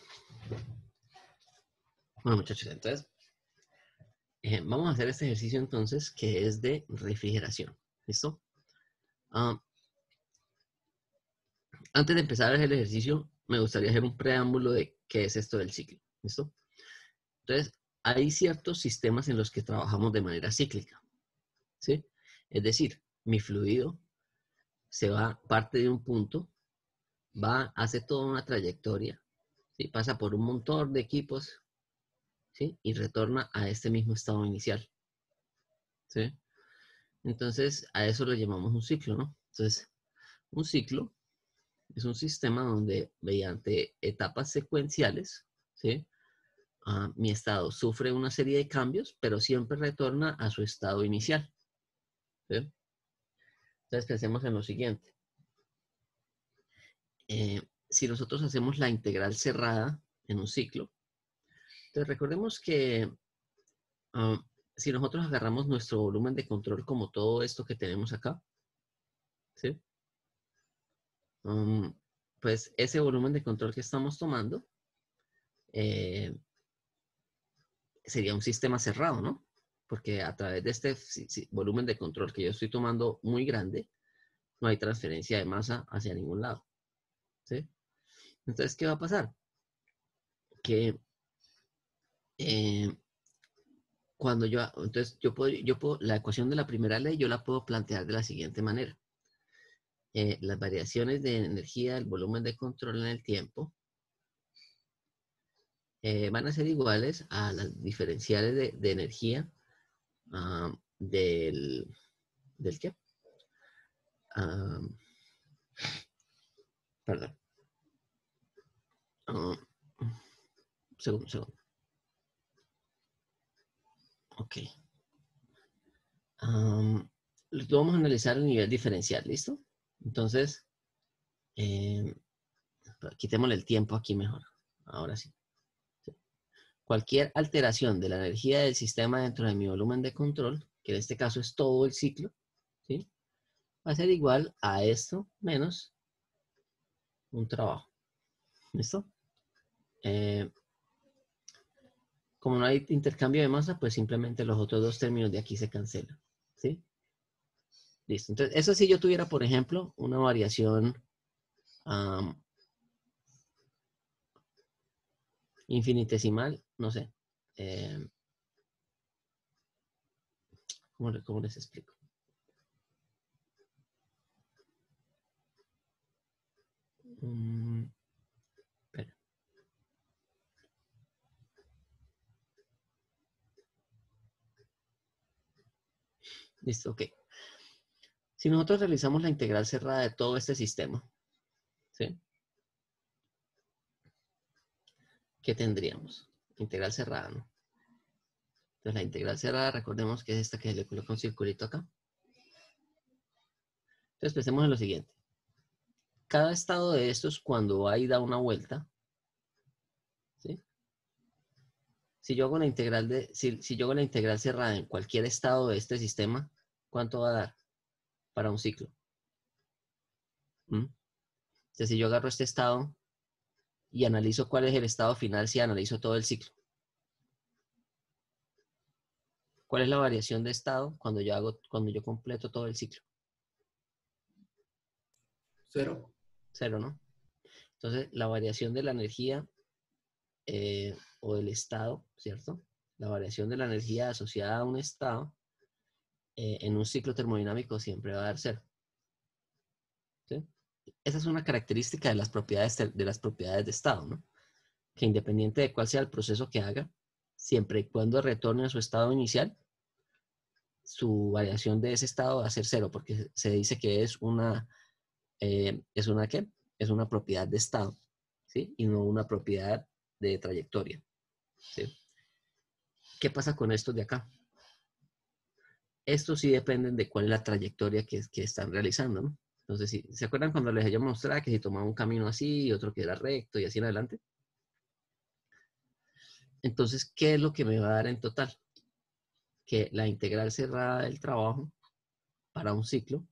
muchachos, entonces vamos a hacer este ejercicio entonces que es de refrigeración. ¿Listo? Antes de empezar el ejercicio, me gustaría hacer un preámbulo de qué es esto del ciclo. ¿Listo? Entonces, hay ciertos sistemas en los que trabajamos de manera cíclica. ¿Sí? Es decir, mi fluido se va, parte de un punto, hace toda una trayectoria, ¿sí? Pasa por un montón de equipos, ¿sí? Y retorna a este mismo estado inicial. ¿Sí? Entonces, a eso lo llamamos un ciclo, ¿no? Entonces, un ciclo es un sistema donde mediante etapas secuenciales, ¿sí? Mi estado sufre una serie de cambios, pero siempre retorna a su estado inicial. ¿Sí? Entonces, pensemos en lo siguiente. Si nosotros hacemos la integral cerrada en un ciclo, entonces recordemos que si nosotros agarramos nuestro volumen de control como todo esto que tenemos acá, ¿sí? Pues ese volumen de control que estamos tomando sería un sistema cerrado, ¿no? Porque a través de este volumen de control que yo estoy tomando muy grande, no hay transferencia de masa hacia ningún lado, ¿sí? Entonces, ¿qué va a pasar? Que cuando entonces yo puedo, la ecuación de la primera ley yo la puedo plantear de la siguiente manera. Las variaciones de energía del volumen de control en el tiempo van a ser iguales a las diferenciales de energía ¿del qué? Perdón. Segundo. Ok. Lo vamos a analizar a nivel diferencial, ¿listo? Entonces, quitémosle el tiempo aquí mejor. Ahora sí. Cualquier alteración de la energía del sistema dentro de mi volumen de control, que en este caso es todo el ciclo, ¿sí? Va a ser igual a esto menos un trabajo. ¿Listo? Como no hay intercambio de masa, pues simplemente los otros dos términos de aquí se cancelan. ¿Sí? Listo. Entonces, eso si yo tuviera, por ejemplo, una variación infinitesimal, no sé. ¿Cómo les explico? Espera. Listo, ok. Si nosotros realizamos la integral cerrada de todo este sistema, ¿sí? ¿Qué tendríamos? Integral cerrada, ¿no? Entonces la integral cerrada, recordemos que es esta que le coloco un circulito acá. Entonces pensemos en lo siguiente. Cada estado de estos, cuando va y da una vuelta, ¿sí? Si yo hago la integral si yo hago la integral cerrada en cualquier estado de este sistema, ¿cuánto va a dar para un ciclo? Entonces, si yo agarro este estado y analizo cuál es el estado final, si analizo todo el ciclo. ¿Cuál es la variación de estado cuando yo completo todo el ciclo? 0. 0, ¿no? Entonces, la variación de la energía o del estado, ¿cierto? La variación de la energía asociada a un estado en un ciclo termodinámico siempre va a dar 0. ¿Sí? Esa es una característica de las propiedades de estado, ¿no? Que independiente de cuál sea el proceso que haga, siempre y cuando retorne a su estado inicial, su variación de ese estado va a ser 0, porque se dice que ¿es una qué? Es una propiedad de estado, ¿sí? Y no una propiedad de trayectoria, ¿sí? ¿Qué pasa con estos de acá? Estos sí dependen de cuál es la trayectoria que están realizando, ¿no? Entonces, si ¿se acuerdan cuando les había mostrado que si tomaba un camino así y otro que era recto y así en adelante? Entonces, ¿qué es lo que me va a dar en total? Que la integral cerrada del trabajo para un ciclo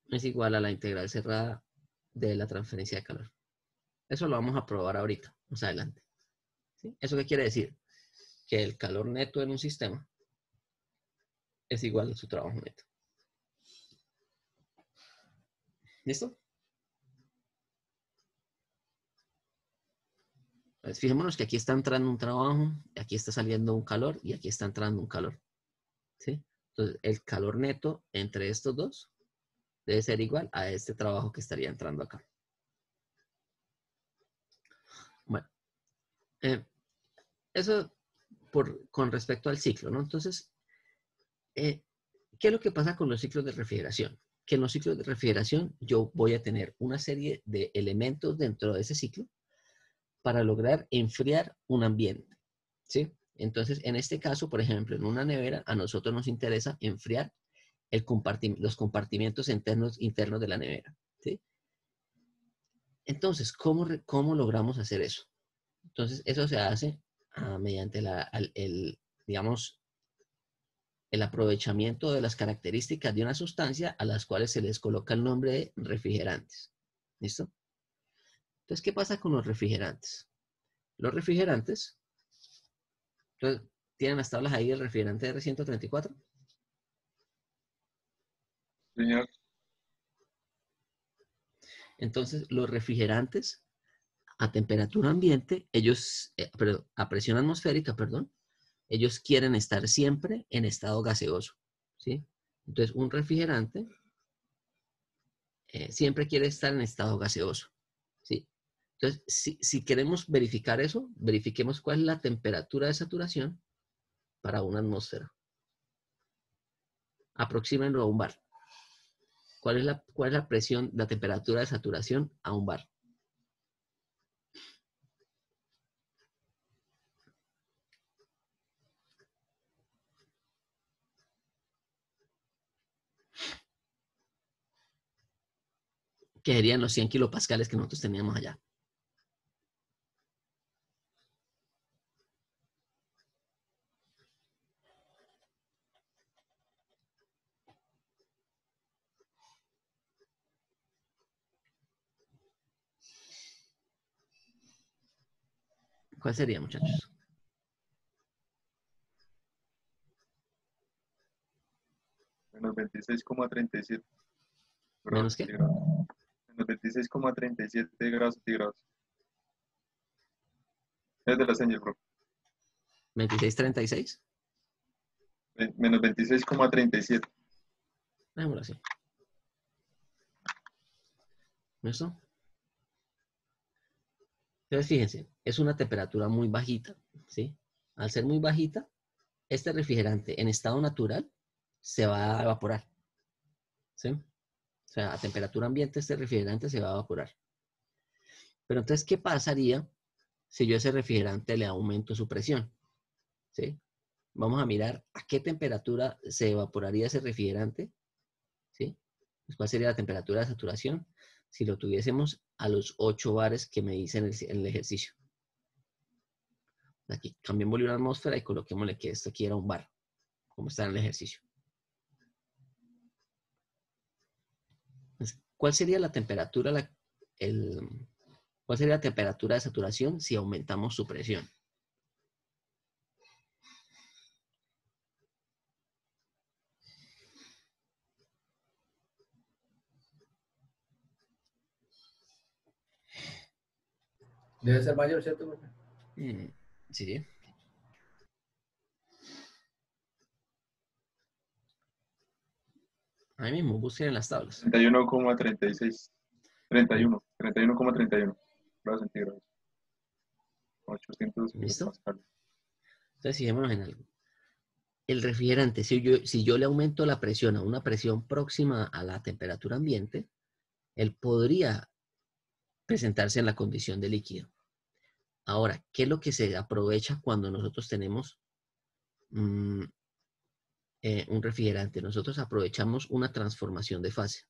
es igual a la integral cerrada de la transferencia de calor. Eso lo vamos a probar ahorita, más adelante. ¿Sí? ¿Eso qué quiere decir? Que el calor neto en un sistema es igual a su trabajo neto. ¿Listo? Pues fijémonos que aquí está entrando un trabajo, aquí está saliendo un calor y aquí está entrando un calor. ¿Sí? Entonces, el calor neto entre estos dos debe ser igual a este trabajo que estaría entrando acá. Bueno, eso con respecto al ciclo, ¿no? Entonces, ¿qué es lo que pasa con los ciclos de refrigeración? Que en los ciclos de refrigeración yo voy a tener una serie de elementos dentro de ese ciclo para lograr enfriar un ambiente, ¿sí? Entonces, en este caso, por ejemplo, en una nevera, a nosotros nos interesa enfriar los compartimientos internos de la nevera, ¿sí? Entonces, ¿cómo logramos hacer eso? Entonces, eso se hace mediante digamos, el aprovechamiento de las características de una sustancia a las cuales se les coloca el nombre de refrigerantes. ¿Listo? Entonces, ¿qué pasa con los refrigerantes? Los refrigerantes, entonces, ¿tienen las tablas ahí del refrigerante R134? Señor, Entonces, los refrigerantes a temperatura ambiente, a presión atmosférica, perdón, ellos quieren estar siempre en estado gaseoso, ¿sí? Entonces, un refrigerante siempre quiere estar en estado gaseoso, ¿sí? Entonces, si queremos verificar eso, verifiquemos cuál es la temperatura de saturación para una atmósfera. Aproxímenlo a un bar. ¿Cuál es la presión, la temperatura de saturación a un bar? Que serían los 100 kilopascales que nosotros teníamos allá. ¿Cuál sería, muchachos? menos 26,37 ¿Menos grados qué? centígrados. Menos 26,37 grados centígrados. Es de la señal, bro. 2636. Menos 26,37. Dejémoslo así. ¿Listo? Entonces, fíjense, es una temperatura muy bajita, ¿sí? Al ser muy bajita, este refrigerante en estado natural se va a evaporar, ¿sí? O sea, a temperatura ambiente este refrigerante se va a evaporar. Pero entonces, ¿qué pasaría si yo a ese refrigerante le aumento su presión? ¿Sí? Vamos a mirar a qué temperatura se evaporaría ese refrigerante, ¿sí? Pues, ¿cuál sería la temperatura de saturación si lo tuviésemos a los 8 bares que me dicen en el ejercicio? Aquí cambiémosle una atmósfera y coloquémosle que esto aquí era un bar, como está en el ejercicio. Entonces, ¿cuál sería la temperatura, cuál sería la temperatura de saturación si aumentamos su presión? Debe ser mayor, ¿cierto, profe? Sí. Ahí mismo, busquen en las tablas. 31,36. 31,31 grados centígrados. 800 ¿Listo? kilopascales. Entonces, fijémonos en algo. El refrigerante, si yo le aumento la presión a una presión próxima a la temperatura ambiente, él podría presentarse en la condición de líquido. Ahora, ¿qué es lo que se aprovecha cuando nosotros tenemos un refrigerante? Nosotros aprovechamos una transformación de fase.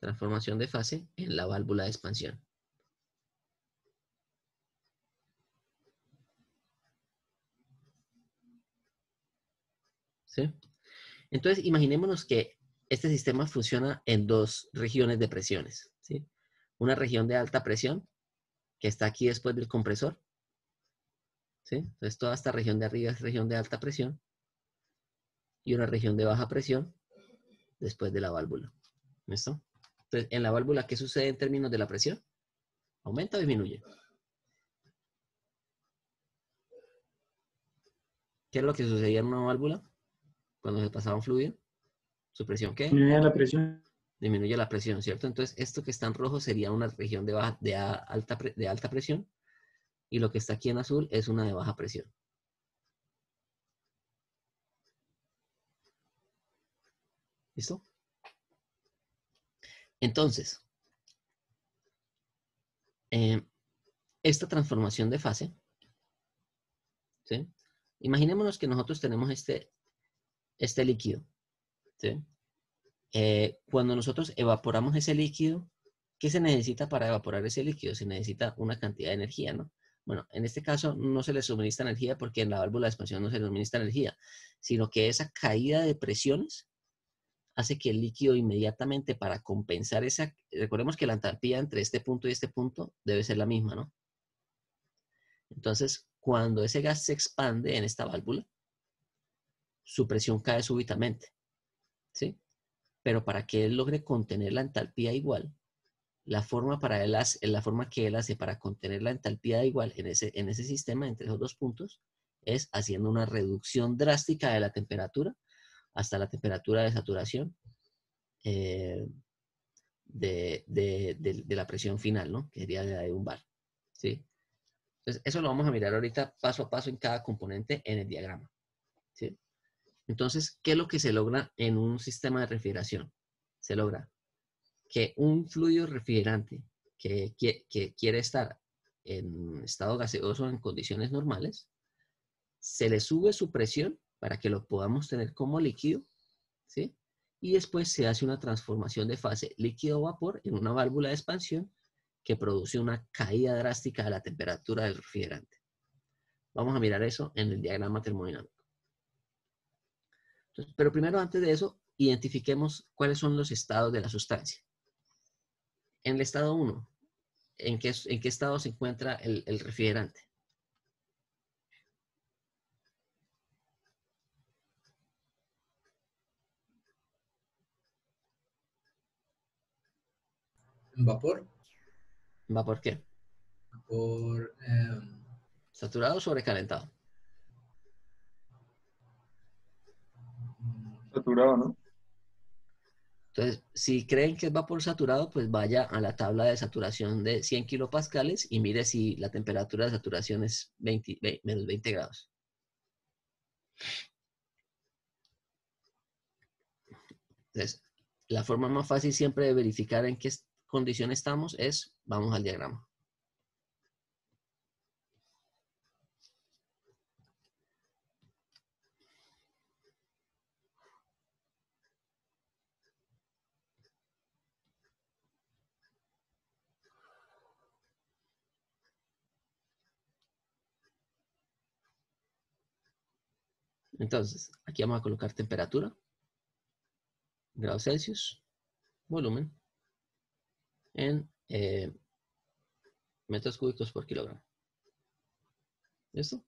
Transformación de fase en la válvula de expansión. ¿Sí? Entonces, imaginémonos que este sistema funciona en dos regiones de presiones, ¿sí? Una región de alta presión, que está aquí después del compresor, ¿sí? Entonces, toda esta región de arriba es región de alta presión, y una región de baja presión después de la válvula. ¿Listo? Entonces, en la válvula, ¿qué sucede en términos de la presión? ¿Aumenta o disminuye? ¿Qué es lo que sucedía en una válvula cuando se pasaba un fluido? ¿Su presión qué? Disminuye la presión. Disminuye la presión, ¿cierto? Entonces, esto que está en rojo sería una región de alta presión, y lo que está aquí en azul es una de baja presión. ¿Listo? Entonces, esta transformación de fase, ¿sí? Imaginémonos que nosotros tenemos este líquido, ¿sí? Cuando nosotros evaporamos ese líquido, ¿qué se necesita para evaporar ese líquido? Se necesita una cantidad de energía, ¿no? Bueno, en este caso no se le suministra energía porque en la válvula de expansión no se le suministra energía, sino que esa caída de presiones hace que el líquido inmediatamente, para compensar esa, recordemos que la entalpía entre este punto y este punto debe ser la misma, ¿no? Entonces, cuando ese gas se expande en esta válvula, su presión cae súbitamente, ¿sí? Pero para que él logre contener la entalpía igual, la forma que él hace para contener la entalpía igual en ese sistema, entre esos dos puntos, es haciendo una reducción drástica de la temperatura hasta la temperatura de saturación de la presión final, ¿no? Que sería la de un bar, ¿sí? Entonces, eso lo vamos a mirar ahorita paso a paso en cada componente en el diagrama, ¿sí? Entonces, ¿qué es lo que se logra en un sistema de refrigeración? Se logra que un fluido refrigerante que quiere estar en estado gaseoso en condiciones normales, se le sube su presión para que lo podamos tener como líquido, ¿sí? Y después se hace una transformación de fase líquido-vapor en una válvula de expansión que produce una caída drástica de la temperatura del refrigerante. Vamos a mirar eso en el diagrama termodinámico. Entonces, pero primero, antes de eso, identifiquemos cuáles son los estados de la sustancia. En el estado 1, ¿en qué estado se encuentra el refrigerante? Vapor. ¿Vapor qué? Vapor. ¿Saturado o sobrecalentado? Saturado, ¿no? Entonces, si creen que es vapor saturado, pues vaya a la tabla de saturación de 100 kilopascales y mire si la temperatura de saturación es menos 20 grados. Entonces, la forma más fácil siempre de verificar en qué condición estamos es, vamos al diagrama. Entonces, aquí vamos a colocar temperatura, grados Celsius, volumen, en metros cúbicos por kilogramo. ¿Listo?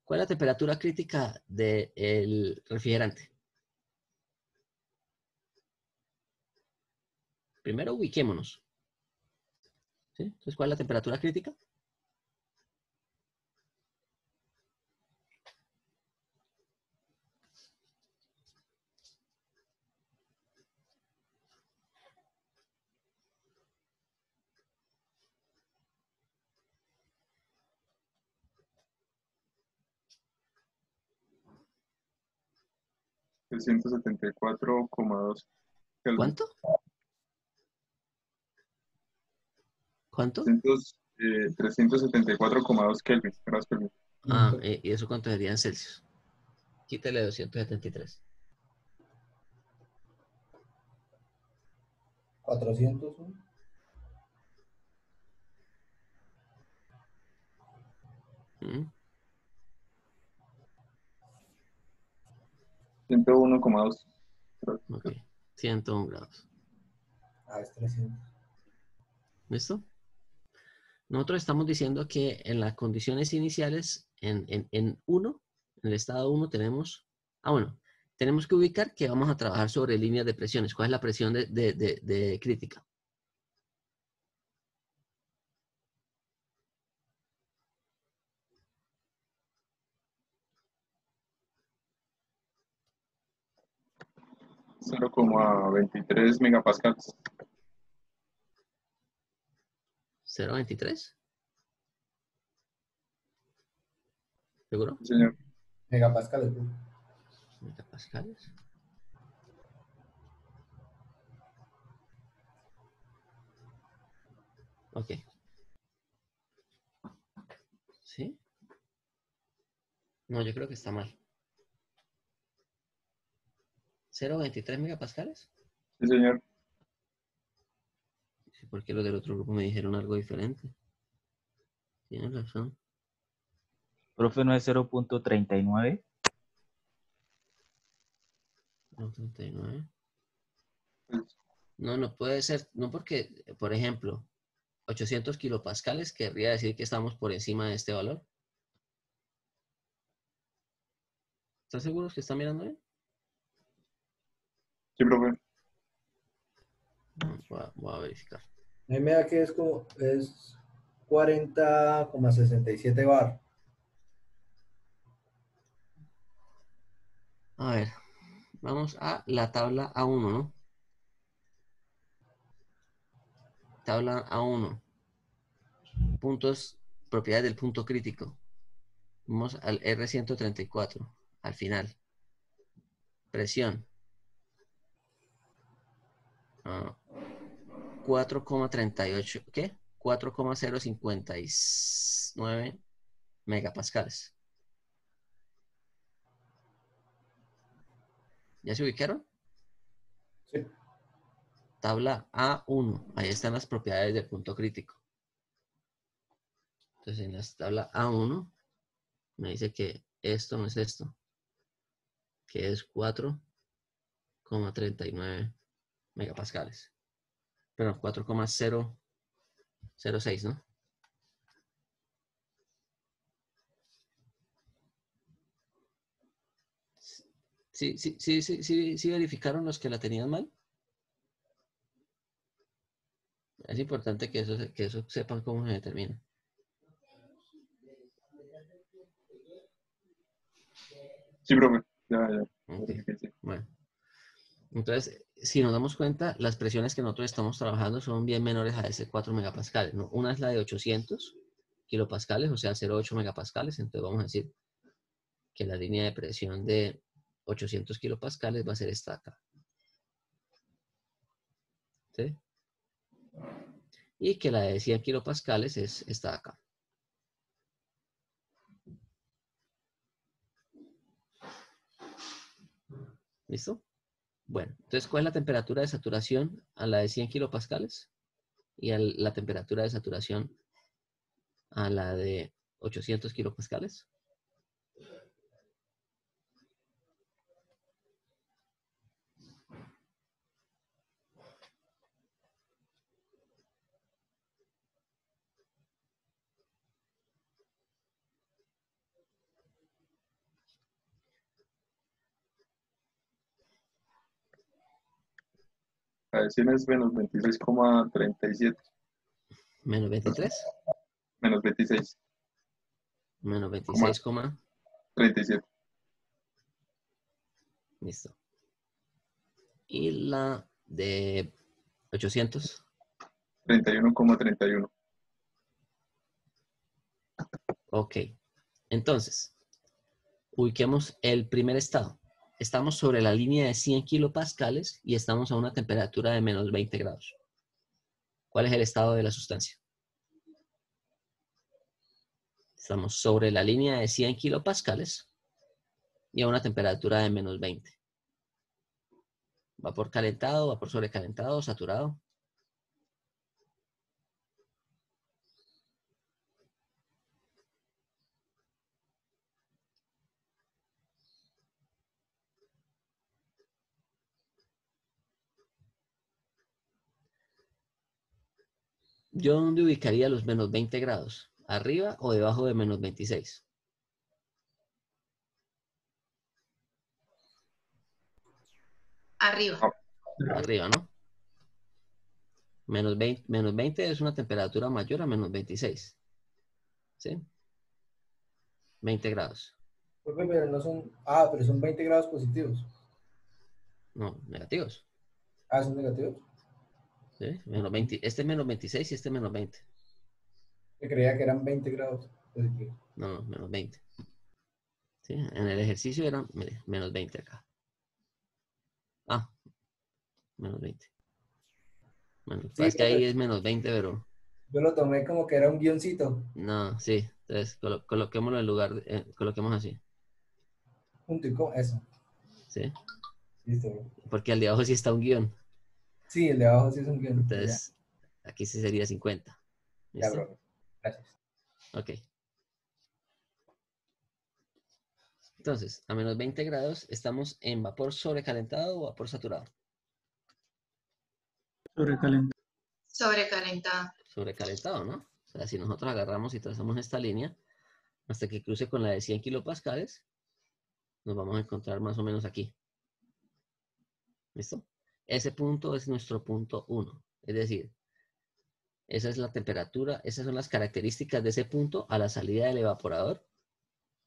¿Cuál es la temperatura crítica del refrigerante? Primero ubiquémonos, ¿sí? Entonces, ¿cuál es la temperatura crítica? Trescientos setenta y cuatro coma dos Kelvin. ¿Cuánto? ¿Cuánto? 374,2 Kelvin. Grados Kelvin. Ah, ¿y eso cuánto sería en Celsius? Quítale 273. 400. ¿Mm? 101,2. Ok, 101 grados. Es 300. ¿Listo? Nosotros estamos diciendo que en las condiciones iniciales, en 1, en el estado 1 tenemos, tenemos que ubicar que vamos a trabajar sobre líneas de presiones. ¿Cuál es la presión de crítica? Cero coma 23 megapascales. 0,23. ¿Seguro? Sí, señor. Megapascales. Megapascales. Ok. ¿Sí? No, yo creo que está mal. 0,23 megapascales. Sí, señor. Sí, porque los del otro grupo me dijeron algo diferente. Tienes razón. Profe, ¿no es 0.39? No, 39. Pues, No, no puede ser. No porque, por ejemplo, 800 kilopascales querría decir que estamos por encima de este valor. ¿Están seguros que están mirando bien? sí, profe. Voy a verificar. Ahí me da que es 40,67 bar. A ver, vamos a la tabla A1, ¿no? Tabla A1. Puntos, propiedades del punto crítico. Vamos al R134, al final. Presión. 4,38, ¿qué? 4,059 megapascales. ¿Ya se ubicaron? Sí. Tabla A1. Ahí están las propiedades del punto crítico. Entonces, en la tabla A1 me dice que esto no es esto, que es 4,39 megapascales. Pero 4,006, ¿no? Sí verificaron los que la tenían mal. Es importante que eso sepan cómo se determina. Sí, profe. Ya. Ok, Verifiqué, sí. bueno. Entonces, si nos damos cuenta, las presiones que nosotros estamos trabajando son bien menores a ese 4 megapascales, ¿no? Una es la de 800 kilopascales, o sea, 0,8 megapascales. Entonces vamos a decir que la línea de presión de 800 kilopascales va a ser esta acá. ¿Sí? Y que la de 100 kilopascales es esta acá. ¿Listo? Bueno, entonces, ¿cuál es la temperatura de saturación a la de 100 kilopascales? Y la temperatura de saturación a la de 800 kilopascales. La de 100 es menos 26,37. Menos 23. Menos 26,37. Menos 26, listo. Y la de 800. 31,31. Ok. Entonces, ubiquemos el primer estado. Estamos sobre la línea de 100 kilopascales y estamos a una temperatura de menos 20 grados. ¿Cuál es el estado de la sustancia? Estamos sobre la línea de 100 kilopascales y a una temperatura de menos 20. ¿Vapor calentado, vapor sobrecalentado, saturado? ¿Yo dónde ubicaría los menos 20 grados? ¿Arriba o debajo de menos 26? Arriba. Arriba, ¿no? Menos 20 es una temperatura mayor a menos 26. ¿Sí? 20 grados. Profe, pero no son, pero son 20 grados positivos. No, negativos. Son negativos. ¿Sí? Menos 20. Este es menos 26 y este es menos 20. Yo creía que eran 20 grados positivos. No, menos 20. ¿Sí? En el ejercicio eran, mire, menos 20 acá. Menos 20. Bueno, Sí, es que ahí profe, es menos 20, pero yo lo tomé como que era un guioncito. no, sí. Entonces, coloquémoslo en lugar, coloquemos así. Punto y coma, eso. ¿Sí? Listo, profe. Porque al de abajo sí está un guión. Sí, el de abajo sí es un guión. Ya, Entonces, aquí sí sería 50. ya, ¿Listo? profe. Gracias. Ok. Entonces, a menos 20 grados estamos en vapor sobrecalentado o vapor saturado. Sobrecalentado. Sobrecalentado, ¿no? O sea, si nosotros agarramos y trazamos esta línea hasta que cruce con la de 100 kilopascales, nos vamos a encontrar más o menos aquí. ¿Listo? Ese punto es nuestro punto 1. Es decir, esa es la temperatura, esas son las características de ese punto a la salida del evaporador.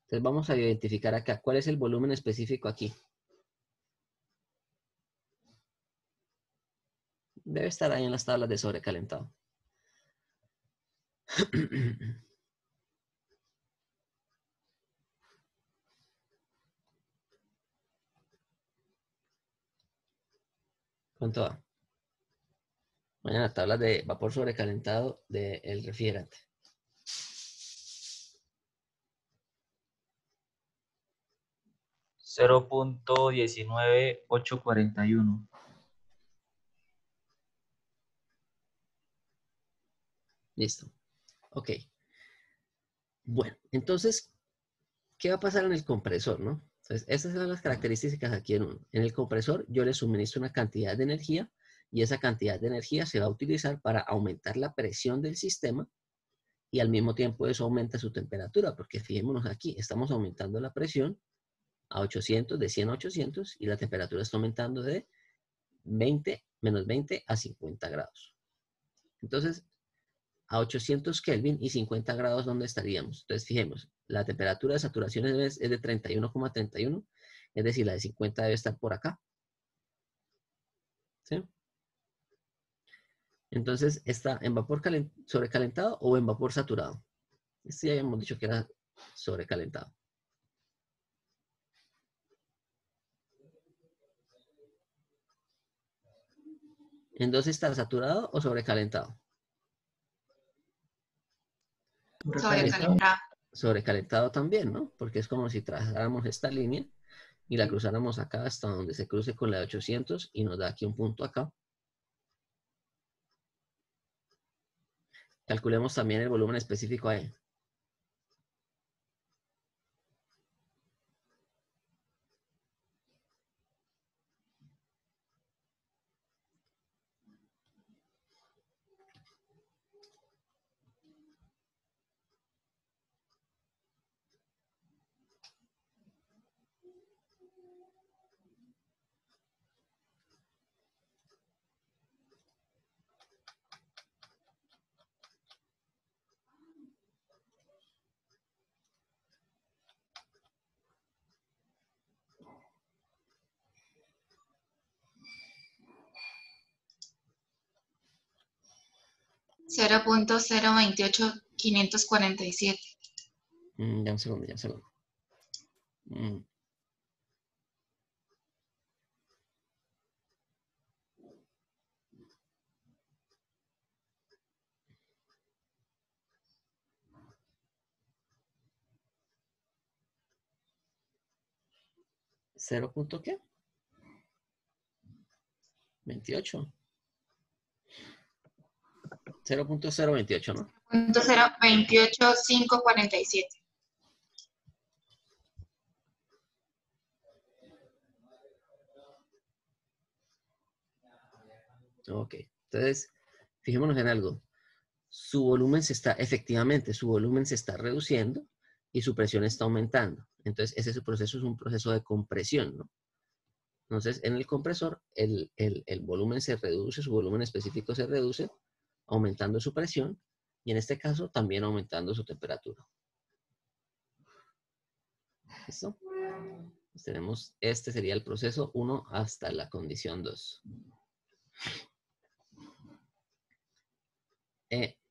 Entonces vamos a identificar acá cuál es el volumen específico aquí. Debe estar ahí en las tablas de sobrecalentado. ¿Cuánto va? Mañana tablas de vapor sobrecalentado del refrigerante. Cero punto 19841. Listo. Ok. Bueno, entonces, ¿qué va a pasar en el compresor, no? Entonces, estas son las características aquí en uno. En el compresor yo le suministro una cantidad de energía y esa cantidad de energía se va a utilizar para aumentar la presión del sistema y al mismo tiempo eso aumenta su temperatura, porque fijémonos aquí, estamos aumentando la presión a 800, de 100 a 800 y la temperatura está aumentando de menos 20 a 50 grados. Entonces, a 800 Kelvin y 50 grados, ¿dónde estaríamos? Entonces, fijemos, la temperatura de saturación es de 31,31, es decir, la de 50 debe estar por acá. ¿Sí? Entonces, ¿está en vapor sobrecalentado o en vapor saturado? Este ya habíamos dicho que era sobrecalentado. ¿En dónde está saturado o sobrecalentado? Sobrecalentado. Sobrecalentado también, ¿no? Porque es como si trazáramos esta línea y la cruzáramos acá hasta donde se cruce con la de 800 y nos da aquí un punto acá. Calculemos también el volumen específico ahí. Cero punto cero veintiocho quinientos cuarenta y siete. Ya un segundo, ya un segundo. Mm, 0 punto qué? 28. 0.028, ¿no? Punto cero veintiocho cinco cuarenta y siete. Ok. Entonces, fijémonos en algo. su volumen efectivamente, su volumen se está reduciendo y su presión está aumentando. Entonces, ese proceso es un proceso de compresión, ¿no? Entonces, en el compresor, el volumen se reduce, su volumen específico se reduce, aumentando su presión, y en este caso también aumentando su temperatura. ¿Listo? Pues tenemos, este sería el proceso 1 hasta la condición 2.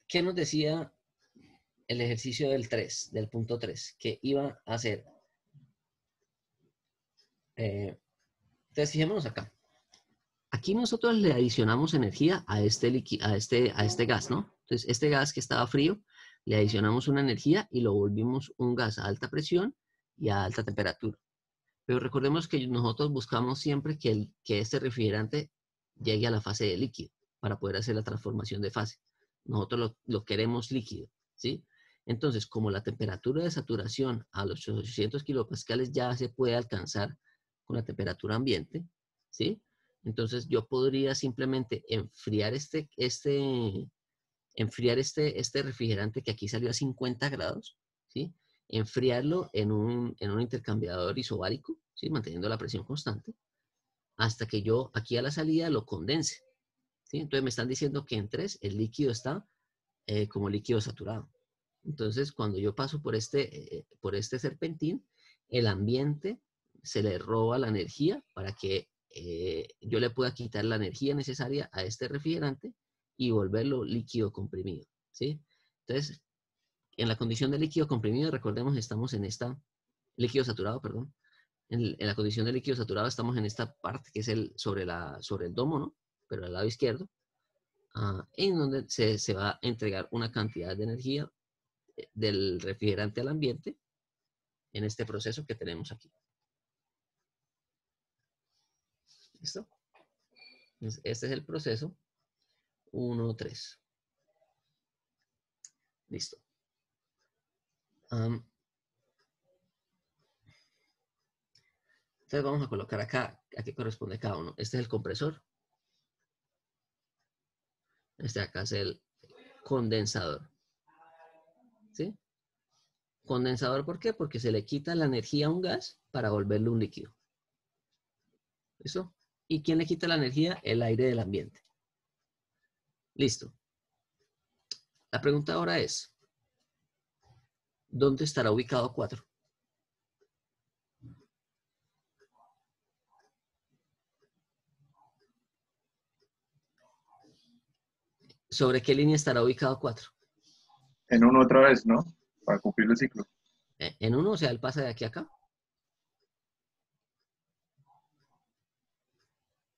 ¿Qué nos decía el ejercicio del 3, del punto 3? Que iba a hacer. Entonces, fijémonos acá. Aquí nosotros le adicionamos energía a este gas, ¿no? Entonces, este gas que estaba frío, le adicionamos una energía y lo volvimos un gas a alta presión y a alta temperatura. Pero recordemos que nosotros buscamos siempre que este refrigerante llegue a la fase de líquido para poder hacer la transformación de fase. Nosotros lo queremos líquido, ¿sí? Entonces, como la temperatura de saturación a los 800 kilopascales ya se puede alcanzar con la temperatura ambiente, ¿sí? Entonces, yo podría simplemente enfriar este refrigerante que aquí salió a 50 grados, ¿sí? Enfriarlo en un intercambiador isobárico, ¿sí? Manteniendo la presión constante, hasta que yo aquí a la salida lo condense, ¿sí? Entonces me están diciendo que en 3 el líquido está como líquido saturado. Entonces cuando yo paso por este serpentín, el ambiente se le roba la energía para que yo le pueda quitar la energía necesaria a este refrigerante y volverlo líquido comprimido, ¿sí? Entonces, en la condición de líquido comprimido, recordemos, estamos en líquido saturado, perdón. En la condición de líquido saturado estamos en esta parte que es sobre el domo, ¿no? Pero al lado izquierdo, en donde se va a entregar una cantidad de energía del refrigerante al ambiente en este proceso que tenemos aquí. ¿Listo? Entonces, este es el proceso 1, 3. Listo. Entonces vamos a colocar acá a qué corresponde cada uno. Este es el compresor. Este de acá es el condensador. ¿Sí? Condensador, ¿por qué? Porque se le quita la energía a un gas para volverlo un líquido. ¿Listo? ¿Y quién le quita la energía? El aire del ambiente. Listo. La pregunta ahora es, ¿dónde estará ubicado 4? ¿Sobre qué línea estará ubicado 4? En 1 otra vez, ¿no? Para cumplir el ciclo. En 1, o sea, él pasa de aquí a acá.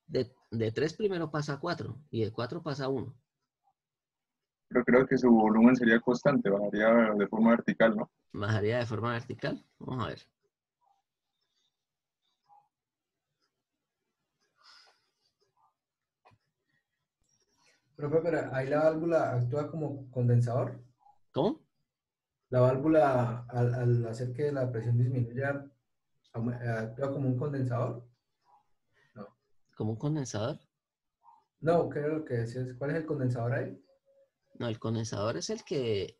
De 3 primero pasa a 4 y de 4 pasa a 1. Pero creo que su volumen sería constante, bajaría de forma vertical, ¿no? Bajaría de forma vertical. Vamos a ver. Pero ahí la válvula actúa como condensador. ¿Cómo? La válvula, al hacer que la presión disminuya, actúa como un condensador. No. ¿Como un condensador? No, ¿qué era lo que decías? ¿Cuál es el condensador ahí? No, el condensador es el que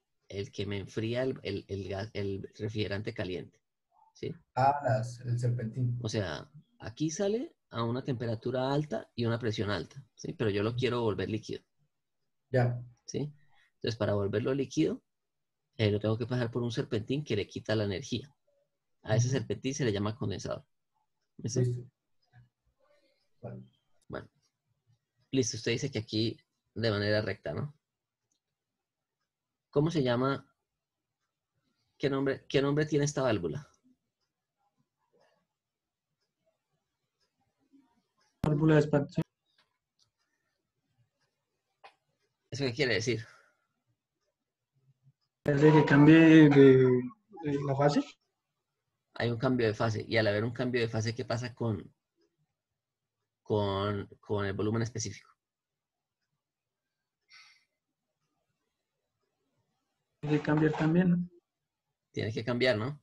me enfría el refrigerante caliente. ¿Sí? El serpentín. O sea, aquí sale a una temperatura alta y una presión alta, ¿sí? Pero yo lo quiero volver líquido, Ya. ¿sí? Entonces, para volverlo líquido, lo tengo que pasar por un serpentín que le quita la energía. A ese serpentín se le llama condensador. ¿Listo? Listo. Vale. Bueno. Listo, usted dice que aquí de manera recta, ¿no? ¿Cómo se llama? ¿Qué nombre tiene esta válvula? Válvula de expansión. ¿Eso qué quiere decir? Es de que cambie de la fase. Hay un cambio de fase. Y al haber un cambio de fase, ¿qué pasa con el volumen específico? Tiene que cambiar también, ¿no? Tiene que cambiar, ¿no? O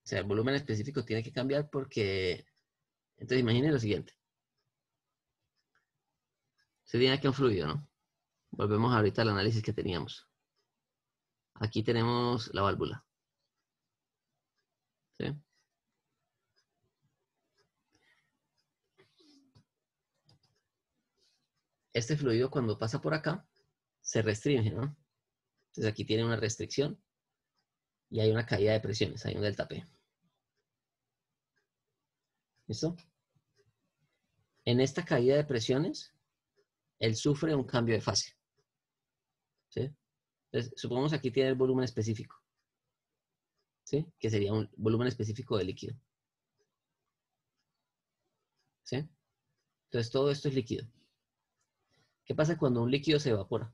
sea, el volumen específico tiene que cambiar porque... Entonces, imaginen lo siguiente. Se tiene aquí un fluido, ¿no? Volvemos ahorita al análisis que teníamos. Aquí tenemos la válvula. ¿Sí? Este fluido cuando pasa por acá se restringe, ¿no? Entonces aquí tiene una restricción y hay una caída de presiones, hay un delta P. ¿Listo? En esta caída de presiones, él sufre un cambio de fase. ¿Sí? Entonces, supongamos aquí tiene el volumen específico. ¿Sí? Que sería un volumen específico de líquido. ¿Sí? Entonces todo esto es líquido. ¿Qué pasa cuando un líquido se evapora?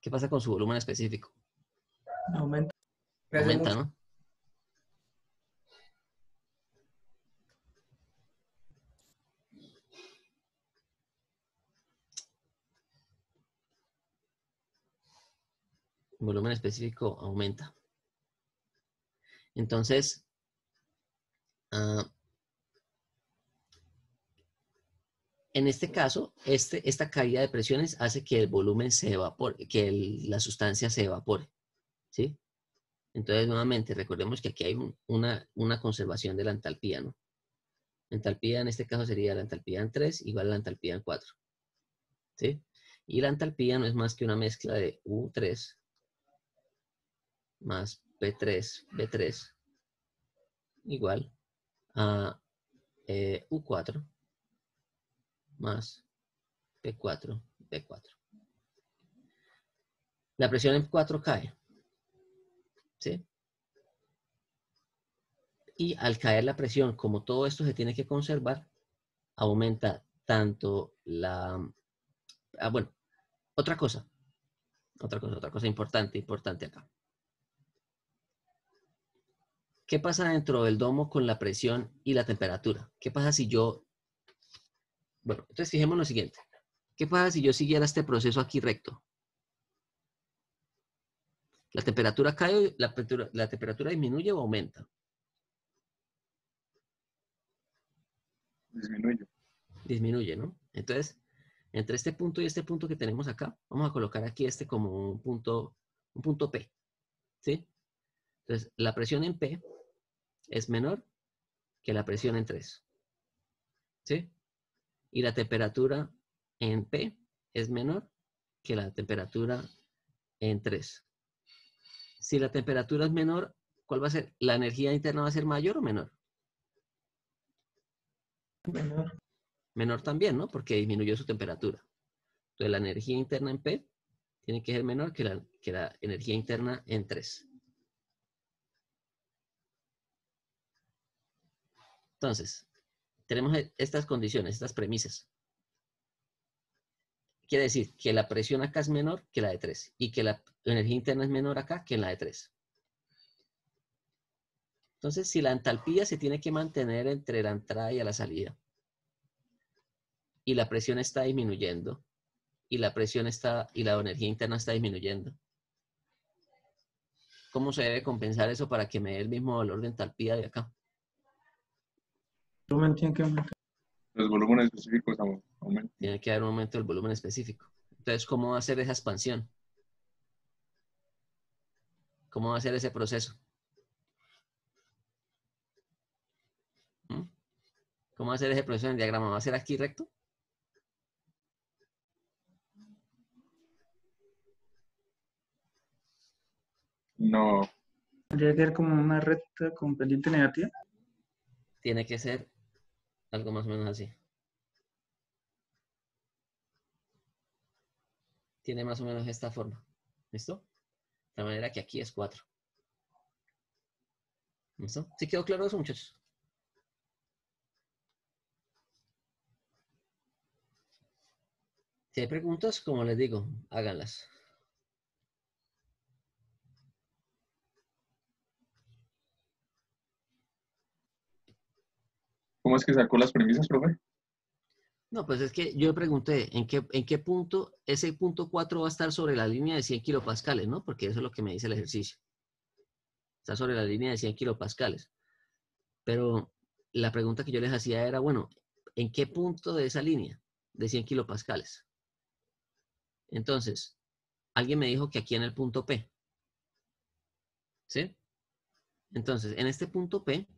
¿Qué pasa con su volumen específico? Aumenta. Crece Aumenta, mucho. ¿no? El volumen específico aumenta. Entonces, en este caso, esta caída de presiones hace que el volumen se evapore, que la sustancia se evapore. ¿Sí? Entonces, nuevamente, recordemos que aquí hay una conservación de la entalpía, ¿no? Entalpía en este caso sería la entalpía en 3 igual a la entalpía en 4. ¿Sí? Y la entalpía no es más que una mezcla de U3 más P3, B3 igual a U4 más P4, B4. La presión en 4 cae. ¿Sí? Y al caer la presión, como todo esto se tiene que conservar, aumenta tanto la... bueno, otra cosa importante acá. ¿Qué pasa dentro del domo con la presión y la temperatura? ¿Qué pasa si yo... Bueno, entonces fijemos lo siguiente. ¿Qué pasa si yo siguiera este proceso aquí recto? ¿La temperatura cae, la temperatura disminuye o aumenta? Disminuye. Disminuye, ¿no? Entonces, entre este punto y este punto que tenemos acá, vamos a colocar aquí este como un punto P, ¿sí? Entonces, la presión en P es menor que la presión en 3, ¿sí? Y la temperatura en P es menor que la temperatura en 3. Si la temperatura es menor, ¿cuál va a ser? ¿La energía interna va a ser mayor o menor? Menor. Menor también, ¿no? Porque disminuyó su temperatura. Entonces, la energía interna en P tiene que ser menor que la energía interna en 3. Entonces, tenemos estas condiciones, estas premisas. Quiere decir que la presión acá es menor que la de 3 y que la energía interna es menor acá que en la de 3. Entonces, si la entalpía se tiene que mantener entre la entrada y la salida y la presión está disminuyendo y la energía interna está disminuyendo, ¿cómo se debe compensar eso para que me dé el mismo valor de entalpía de acá? El volumen tiene que aumentar. Los volúmenes específicos aumentan. Tiene que haber un aumento del volumen específico. Entonces, ¿cómo va a ser esa expansión? ¿Cómo va a ser ese proceso? ¿Mm? ¿Cómo va a ser ese proceso en el diagrama? ¿Va a ser aquí recto? No, Tendría que ser como una recta con pendiente negativa. Tiene que ser algo más o menos así. Tiene más o menos esta forma. ¿Listo? De manera que aquí es 4. ¿Listo? ¿Sí quedó claro eso, muchachos? Si hay preguntas, como les digo, háganlas. ¿cómo es que sacó las premisas, profe? No, pues es que yo pregunté en qué punto, ese punto 4 va a estar sobre la línea de 100 kilopascales, ¿no? Porque eso es lo que me dice el ejercicio. Está sobre la línea de 100 kilopascales. Pero la pregunta que yo les hacía era, bueno, ¿en qué punto de esa línea? De 100 kilopascales. Entonces, alguien me dijo que aquí en el punto P. ¿Sí? Entonces, en este punto P,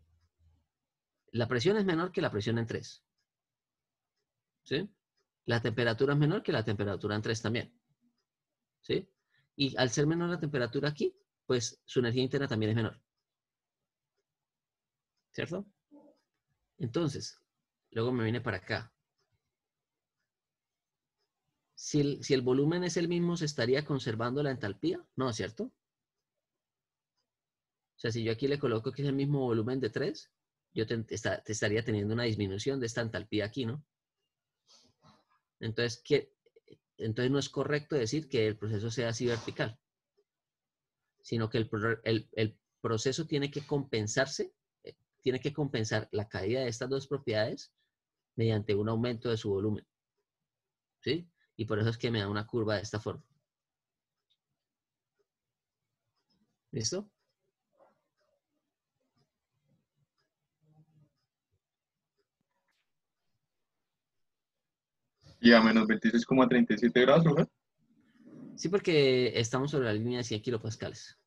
la presión es menor que la presión en 3. ¿Sí? La temperatura es menor que la temperatura en 3 también. ¿Sí? Y al ser menor la temperatura aquí, pues su energía interna también es menor. ¿Cierto? Entonces, luego me viene para acá. Si el volumen es el mismo, ¿se estaría conservando la entalpía? No, ¿cierto? O sea, si yo aquí le coloco que es el mismo volumen de 3, yo te estaría teniendo una disminución de esta entalpía aquí, ¿no? Entonces, entonces no es correcto decir que el proceso sea así vertical, sino que el proceso tiene que compensarse, tiene que compensar la caída de estas dos propiedades mediante un aumento de su volumen. ¿Sí? Y por eso es que me da una curva de esta forma. ¿Listo? Y a menos 26,37 grados, profe. Sí, porque estamos sobre la línea de 100 kilopascales.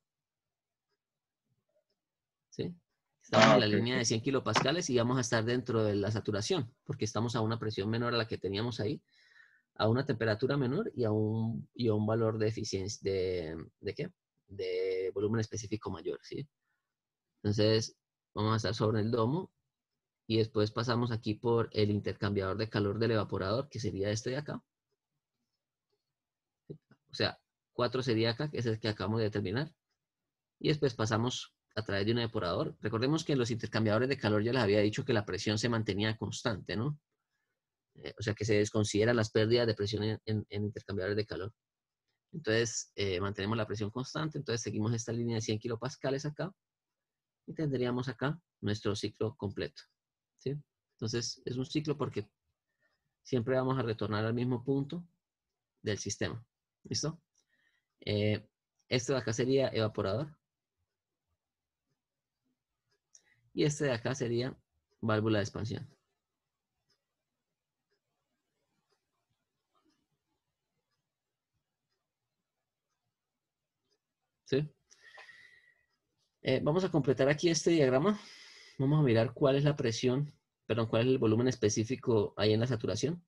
¿Sí? Estamos en la Ok. línea de 100 kilopascales y vamos a estar dentro de la saturación, porque estamos a una presión menor a la que teníamos ahí, a una temperatura menor y a un valor de eficiencia, ¿de qué? De volumen específico mayor, ¿sí? Entonces, vamos a estar sobre el domo y después pasamos aquí por el intercambiador de calor del evaporador, que sería este de acá. O sea, 4 sería acá, que es el que acabamos de determinar. Y después pasamos a través de un evaporador. Recordemos que en los intercambiadores de calor ya les había dicho que la presión se mantenía constante, ¿no? O sea, que se desconsideran las pérdidas de presión en intercambiadores de calor. Entonces, mantenemos la presión constante. Entonces, seguimos esta línea de 100 kilopascales acá. Y tendríamos acá nuestro ciclo completo. ¿Sí? Entonces, es un ciclo porque siempre vamos a retornar al mismo punto del sistema. ¿Listo? Esto de acá sería evaporador. Y este de acá sería válvula de expansión. ¿Sí? Vamos a completar aquí este diagrama. Vamos a mirar cuál es la presión, perdón, cuál es el volumen específico ahí en la saturación.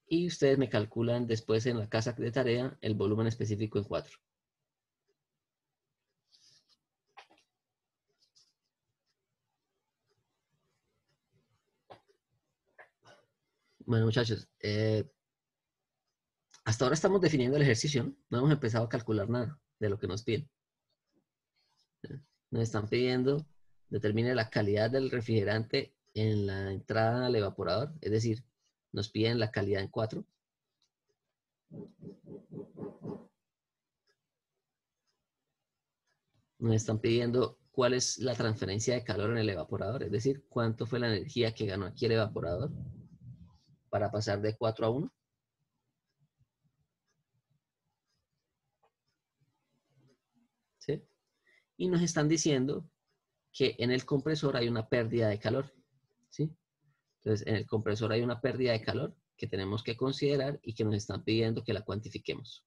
Y ustedes me calculan después en la casa de tarea el volumen específico en 4. Bueno, muchachos, hasta ahora estamos definiendo el ejercicio, ¿no? No hemos empezado a calcular nada de lo que nos piden. Nos están pidiendo determine la calidad del refrigerante en la entrada al evaporador, es decir, nos piden la calidad en 4. Nos están pidiendo cuál es la transferencia de calor en el evaporador, es decir, cuánto fue la energía que ganó aquí el evaporador para pasar de 4 a 1. ¿Sí? Y nos están diciendo que en el compresor hay una pérdida de calor. ¿Sí? Entonces, en el compresor hay una pérdida de calor que tenemos que considerar y que nos están pidiendo que la cuantifiquemos.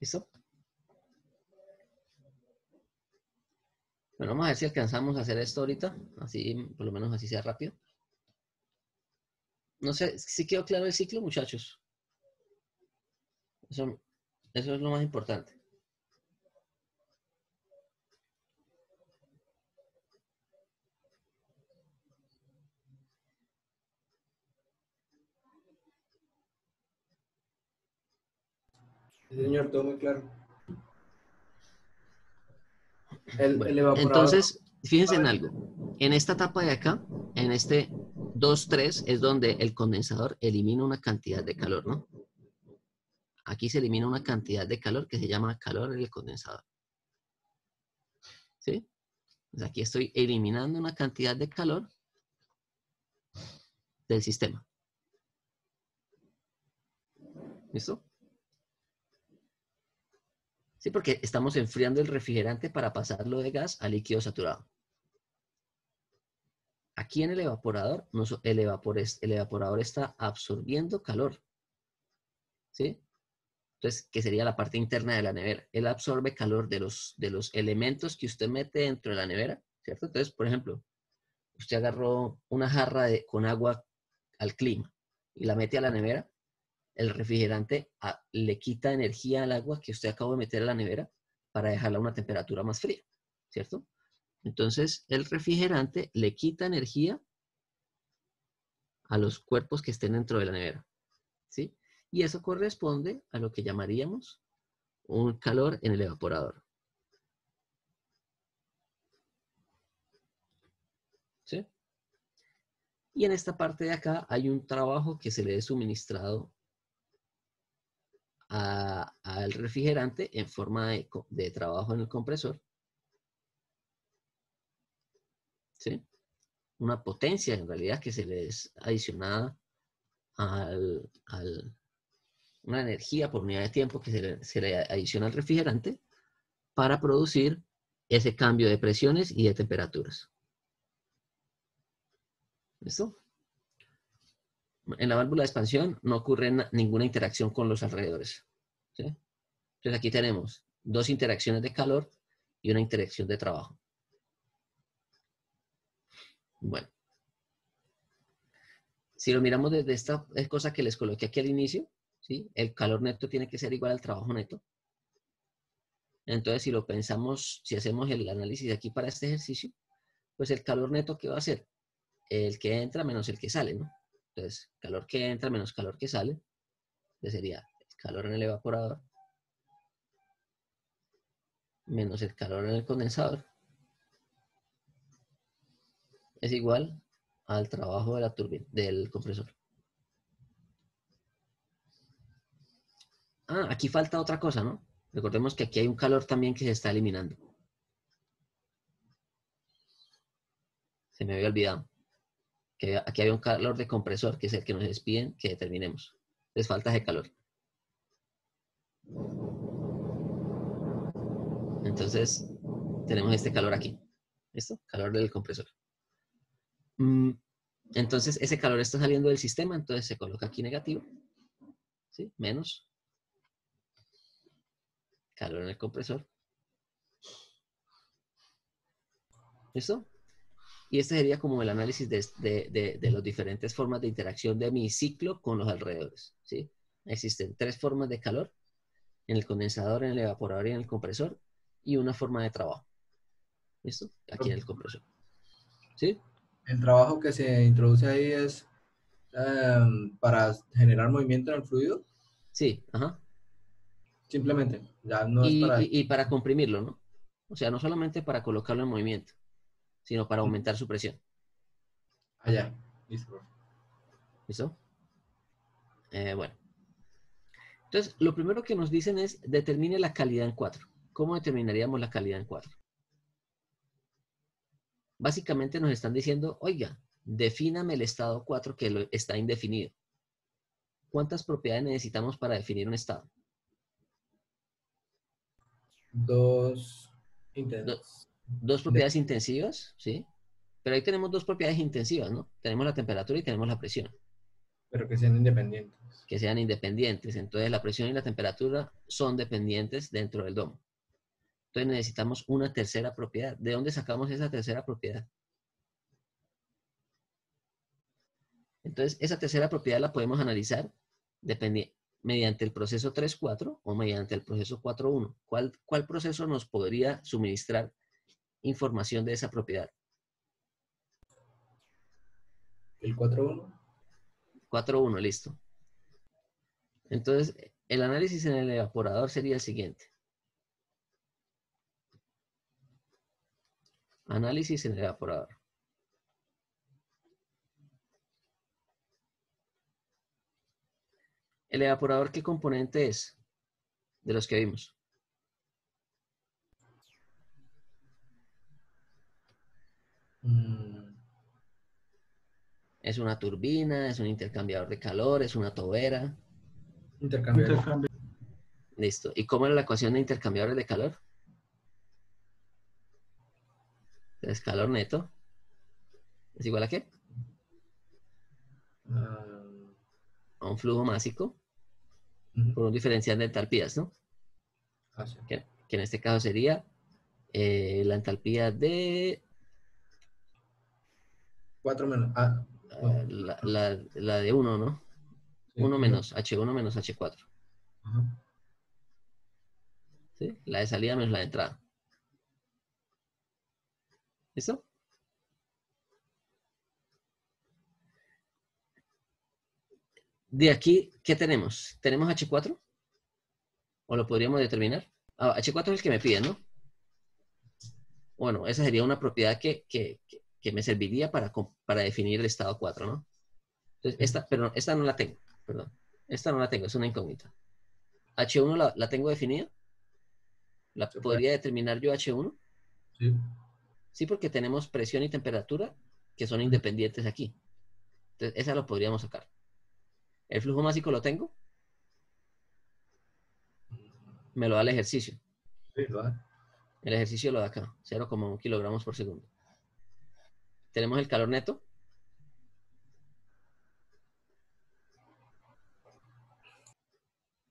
¿Listo? Bueno, vamos a ver si alcanzamos a hacer esto ahorita, así, por lo menos así sea rápido. No sé, si quedó claro el ciclo, muchachos. Eso es lo más importante. Sí, señor, todo muy claro. El Bueno, evaporador. entonces, fíjense en algo. En esta etapa de acá, en este 2-3, es donde el condensador elimina una cantidad de calor, ¿no? Aquí se elimina una cantidad de calor que se llama calor en el condensador. ¿Sí? Pues aquí estoy eliminando una cantidad de calor del sistema. ¿Listo? Sí, porque estamos enfriando el refrigerante para pasarlo de gas a líquido saturado. Aquí en el evaporador, el evaporador está absorbiendo calor. ¿Sí? Entonces, que sería la parte interna de la nevera. Él absorbe calor de los elementos que usted mete dentro de la nevera, ¿cierto? Entonces, por ejemplo, usted agarró una jarra con agua al clima y la mete a la nevera, el refrigerante le quita energía al agua que usted acabó de meter a la nevera para dejarla a una temperatura más fría, ¿cierto? Entonces, el refrigerante le quita energía a los cuerpos que estén dentro de la nevera, ¿sí? Y eso corresponde a lo que llamaríamos un calor en el evaporador. ¿Sí? Y en esta parte de acá hay un trabajo que se le es suministrado al refrigerante en forma de trabajo en el compresor. ¿Sí? Una potencia en realidad que se le es adicionada una energía por unidad de tiempo que se le adiciona al refrigerante para producir ese cambio de presiones y de temperaturas. ¿Listo? En la válvula de expansión no ocurre ninguna interacción con los alrededores. ¿Sí? Entonces aquí tenemos dos interacciones de calor y una interacción de trabajo. Bueno. Si lo miramos desde esta cosa que les coloqué aquí al inicio, ¿sí? El calor neto tiene que ser igual al trabajo neto. Entonces, si lo pensamos, si hacemos el análisis aquí para este ejercicio, pues el calor neto, ¿qué va a ser? El que entra menos el que sale, ¿no? Entonces, calor que entra menos calor que sale, que sería el calor en el evaporador menos el calor en el condensador, es igual al trabajo de la turbina, del compresor. Ah, aquí falta otra cosa, ¿no? Recordemos que aquí hay un calor también que se está eliminando. Se me había olvidado. Que aquí había un calor de compresor, que es el que nos piden que determinemos. Les falta ese calor. Entonces, tenemos este calor aquí. ¿Listo? Calor del compresor. Entonces, ese calor está saliendo del sistema, entonces se coloca aquí negativo. ¿Sí? Menos calor en el compresor. ¿Listo? Y este sería como el análisis de las diferentes formas de interacción de mi ciclo con los alrededores. ¿Sí? Existen 3 formas de calor, en el condensador, en el evaporador y en el compresor, y una forma de trabajo. ¿Listo? Aquí en el compresor. ¿Sí? El trabajo que se introduce ahí es para generar movimiento en el fluido. Sí, ajá. Simplemente, ya no es para... Y para comprimirlo, ¿no? O sea, no solamente para colocarlo en movimiento, sino para aumentar su presión. Allá, listo. ¿Listo? Bueno. Entonces, lo primero que nos dicen es determine la calidad en 4. ¿Cómo determinaríamos la calidad en 4? Básicamente nos están diciendo, oiga, defíname el estado 4 que está indefinido. ¿Cuántas propiedades necesitamos para definir un estado? 2 propiedades intensivas, ¿sí? Pero ahí tenemos 2 propiedades intensivas, ¿no? Tenemos la temperatura y tenemos la presión. Pero que sean independientes. Que sean independientes. Entonces la presión y la temperatura son dependientes dentro del domo. Entonces necesitamos una tercera propiedad. ¿De dónde sacamos esa tercera propiedad? Entonces esa tercera propiedad la podemos analizar mediante el proceso 3.4 o mediante el proceso 4.1. ¿Cuál proceso nos podría suministrar información de esa propiedad? El 4.1. 4.1, listo. Entonces, el análisis en el evaporador sería el siguiente. Análisis en el evaporador. ¿El evaporador qué componente es de los que vimos? ¿Es una turbina? ¿Es un intercambiador de calor? ¿Es una tobera? Intercambiador. Listo. ¿Y cómo era la ecuación de intercambiadores de calor? Entonces, calor neto es igual a ¿qué? Ah, A un flujo másico ujú. por un diferencial de entalpías, ¿no? Ah, sí. Que en este caso sería la entalpía de 4 menos. Ah, no. la de 1, ¿no? Sí, 1 uno. menos H1 menos H4. Ajá. ¿Sí? La de salida menos la de entrada. ¿Listo? De aquí, ¿qué tenemos? ¿Tenemos H4? ¿O lo podríamos determinar? Ah, H4 es el que me pide, ¿no? Bueno, esa sería una propiedad que me serviría para definir el estado 4, ¿no? Entonces, pero esta no la tengo, perdón. Esta no la tengo, es una incógnita. ¿H1 la tengo definida? ¿La Se puede. podría determinar yo H1? Sí. Sí, porque tenemos presión y temperatura que son independientes aquí. Entonces, esa lo podríamos sacar. ¿El flujo másico lo tengo? Me lo da el ejercicio. Sí, ¿verdad? El ejercicio lo da acá, 0,1 kilogramos por segundo. Tenemos el calor neto.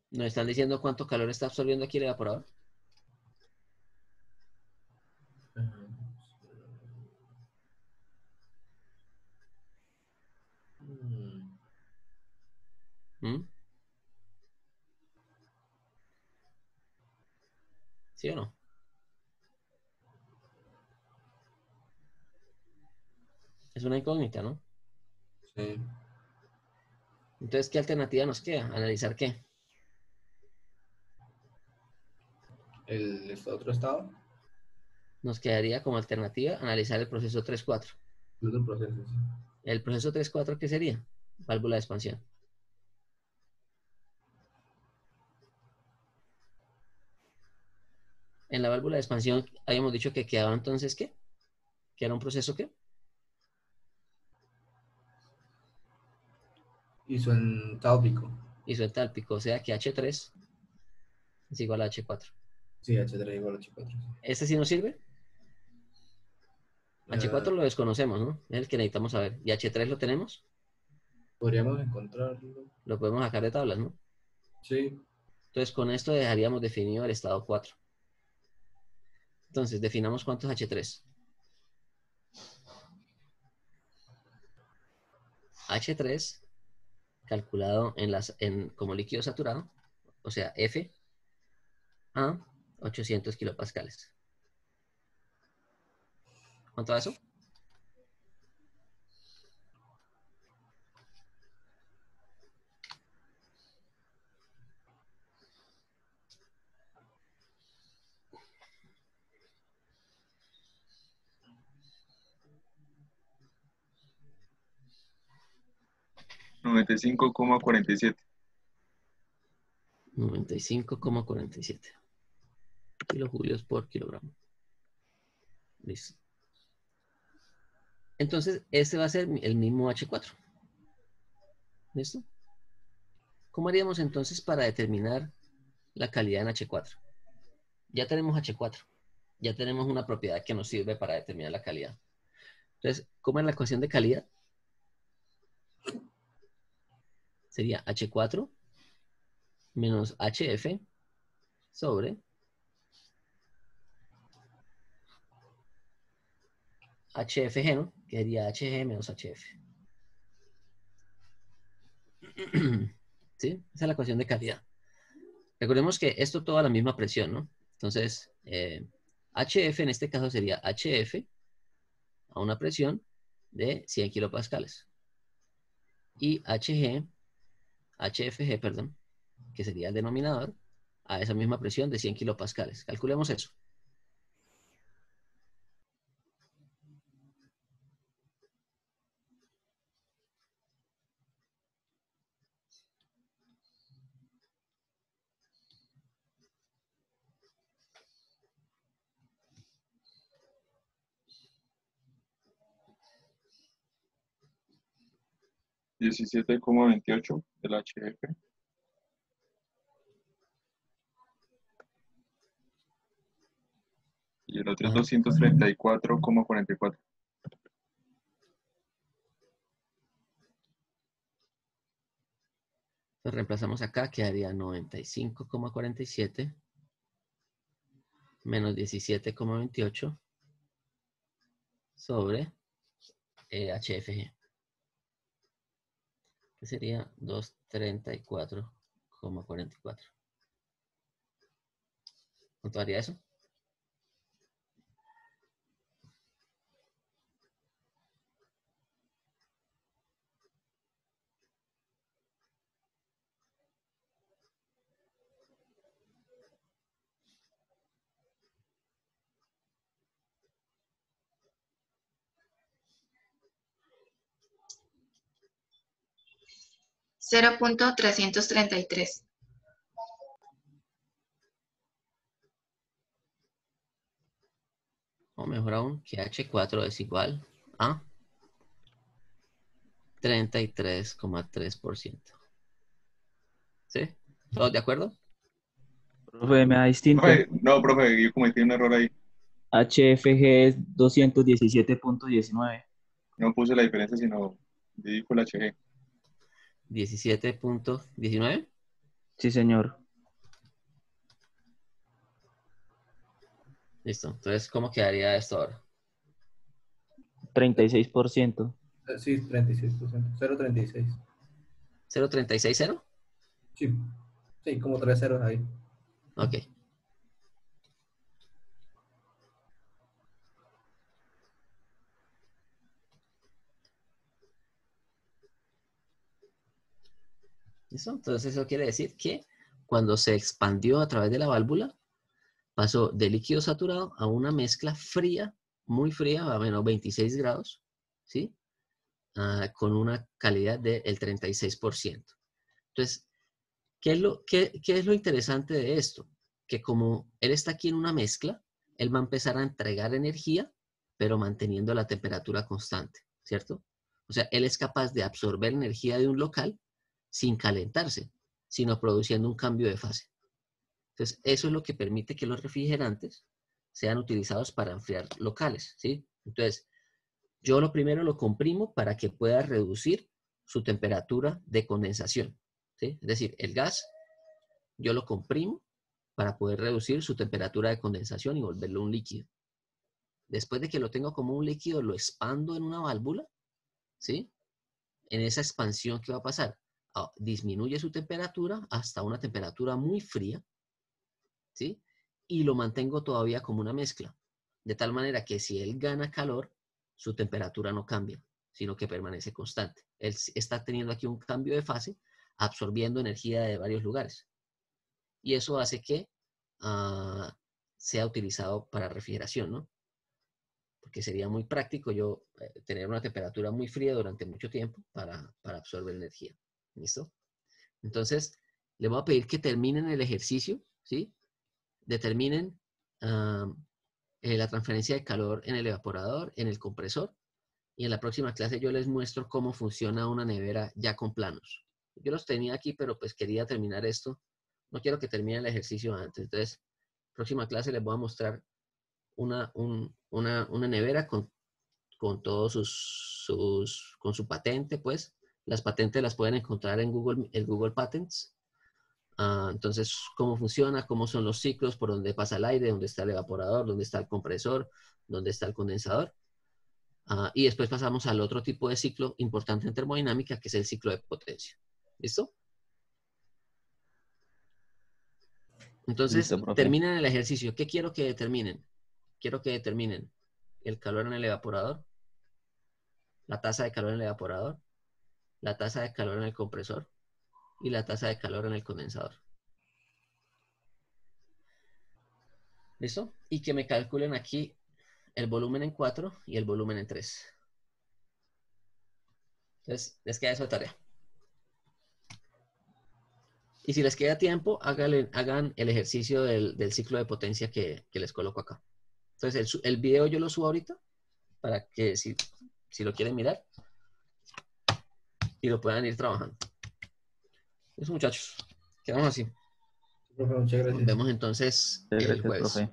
Nos están diciendo cuánto calor está absorbiendo aquí el evaporador. Mm, ¿Mm? ¿Sí o no? Es una incógnita, ¿no? Sí. Entonces, ¿qué alternativa nos queda? ¿Analizar qué? ¿El otro estado? Nos quedaría como alternativa analizar el proceso 3-4. El otro proceso, sí. ¿El proceso 3-4 qué sería? Válvula de expansión. En la válvula de expansión habíamos dicho que quedaba entonces ¿qué? ¿Que era un proceso qué? Isentálpico. Isoentálpico, o sea que H3 es igual a H4. Sí, H3 igual a H4. Sí. ¿Este sí nos sirve? H4 lo desconocemos, ¿no? Es el que necesitamos saber. ¿Y H3 lo tenemos? Podríamos encontrarlo. Lo podemos sacar de tablas, ¿no? Sí. Entonces, con esto dejaríamos definido el estado 4. Entonces, definamos cuánto es H3. H3, calculado como líquido saturado, o sea, F a 800 kilopascales. ¿Cuánto da eso? Noventa y cinco coma 47. 95,47 kilojulios por kilogramo. Listo. Entonces, este va a ser el mismo H4. ¿Listo? ¿Cómo haríamos entonces para determinar la calidad en H4? Ya tenemos H4. Ya tenemos una propiedad que nos sirve para determinar la calidad. Entonces, ¿cómo es la ecuación de calidad? Sería H4 menos HF sobre HFG, ¿no? Que sería HG menos HF. ¿Sí? Esa es la ecuación de calidad. Recordemos que esto toda la misma presión, ¿no? Entonces, HF en este caso sería HF a una presión de 100 kilopascales. Y HFG, perdón, que sería el denominador, a esa misma presión de 100 kilopascales. Calculemos eso. Diecisiete coma 28 del HF ser 234,44. Entonces reemplazamos acá, quedaría 95,47 menos 17,28 sobre HFG, que sería 234,44. ¿Cuánto haría eso? $0.333. O mejor aún, que H4 es igual a 33,3%. ¿Sí? ¿Todos de acuerdo? Profe, me da distinto. Profe, no, profe, yo cometí un error ahí. HFG es 217.19. No puse la diferencia, sino di full HG. 17,19. Sí, señor. Listo. Entonces, ¿cómo quedaría esto ahora? 36%. Sí, 36%. 0.36. ¿0.360? Sí. Sí, como 3 ceros ahí. Ok. ¿Listo? Entonces eso quiere decir que cuando se expandió a través de la válvula, pasó de líquido saturado a una mezcla fría, muy fría, a menos 26 grados, ¿sí? Con una calidad del 36%. Entonces, ¿qué es lo interesante de esto? Que como él está aquí en una mezcla, él va a empezar a entregar energía, pero manteniendo la temperatura constante, ¿cierto? O sea, él es capaz de absorber energía de un local sin calentarse, sino produciendo un cambio de fase. Entonces, eso es lo que permite que los refrigerantes sean utilizados para enfriar locales, ¿sí? Entonces, yo lo primero lo comprimo para que pueda reducir su temperatura de condensación, ¿sí? Es decir, el gas, yo lo comprimo para poder reducir su temperatura de condensación y volverlo un líquido. Después de que lo tengo como un líquido, lo expando en una válvula, ¿sí? En esa expansión, ¿qué va a pasar? Disminuye su temperatura hasta una temperatura muy fría, ¿sí? Y lo mantengo todavía como una mezcla. De tal manera que si él gana calor, su temperatura no cambia, sino que permanece constante. Él está teniendo aquí un cambio de fase, absorbiendo energía de varios lugares. Y eso hace que sea utilizado para refrigeración, ¿no? Porque sería muy práctico yo tener una temperatura muy fría durante mucho tiempo para absorber energía. ¿Listo? Entonces, les voy a pedir que terminen el ejercicio, ¿sí? Determinen la transferencia de calor en el evaporador, en el compresor, y en la próxima clase yo les muestro cómo funciona una nevera ya con planos. Yo los tenía aquí, pero pues quería terminar esto. No quiero que termine el ejercicio antes. Entonces, próxima clase les voy a mostrar una nevera con todos con su patente, pues. Las patentes las pueden encontrar en Google, el Google Patents. Entonces, cómo funciona, cómo son los ciclos, por dónde pasa el aire, dónde está el evaporador, dónde está el compresor, dónde está el condensador. Y después pasamos al otro tipo de ciclo importante en termodinámica, que es el ciclo de potencia. ¿Listo? Entonces, Listo, profe. terminen el ejercicio. ¿Qué quiero que determinen? Quiero que determinen el calor en el evaporador, la tasa de calor en el evaporador, la tasa de calor en el compresor y la tasa de calor en el condensador. ¿Listo? Y que me calculen aquí el volumen en 4 y el volumen en 3. Entonces, les queda eso de tarea. Y si les queda tiempo, hagan el ejercicio del ciclo de potencia que les coloco acá. Entonces, el video yo lo subo ahorita para que si lo quieren mirar y lo puedan ir trabajando. Eso, muchachos. Quedamos así. Profe, muchas Nos gracias. vemos entonces el Gracias, jueves. profe.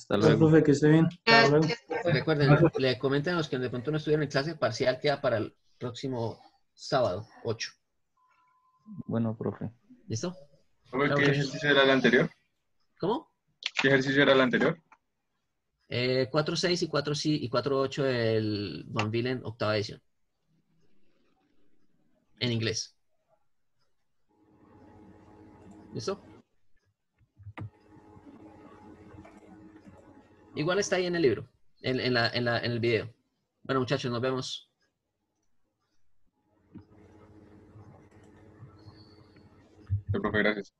Hasta Gracias, luego. profe, que esté bien. Hasta luego. Gracias. Recuerden, le comenten a los que de pronto no estuvieron en clase, parcial queda para el próximo sábado, 8. Bueno, profe. ¿Listo? Profe, Chao, ¿qué muchachos. ejercicio era el anterior? ¿Cómo? ¿Qué ejercicio era el anterior? 4.6 y 4.8 el Van Villen octava edición. En inglés. ¿Listo? Igual está ahí en el libro, en el video. Bueno, muchachos, nos vemos. Profe, gracias.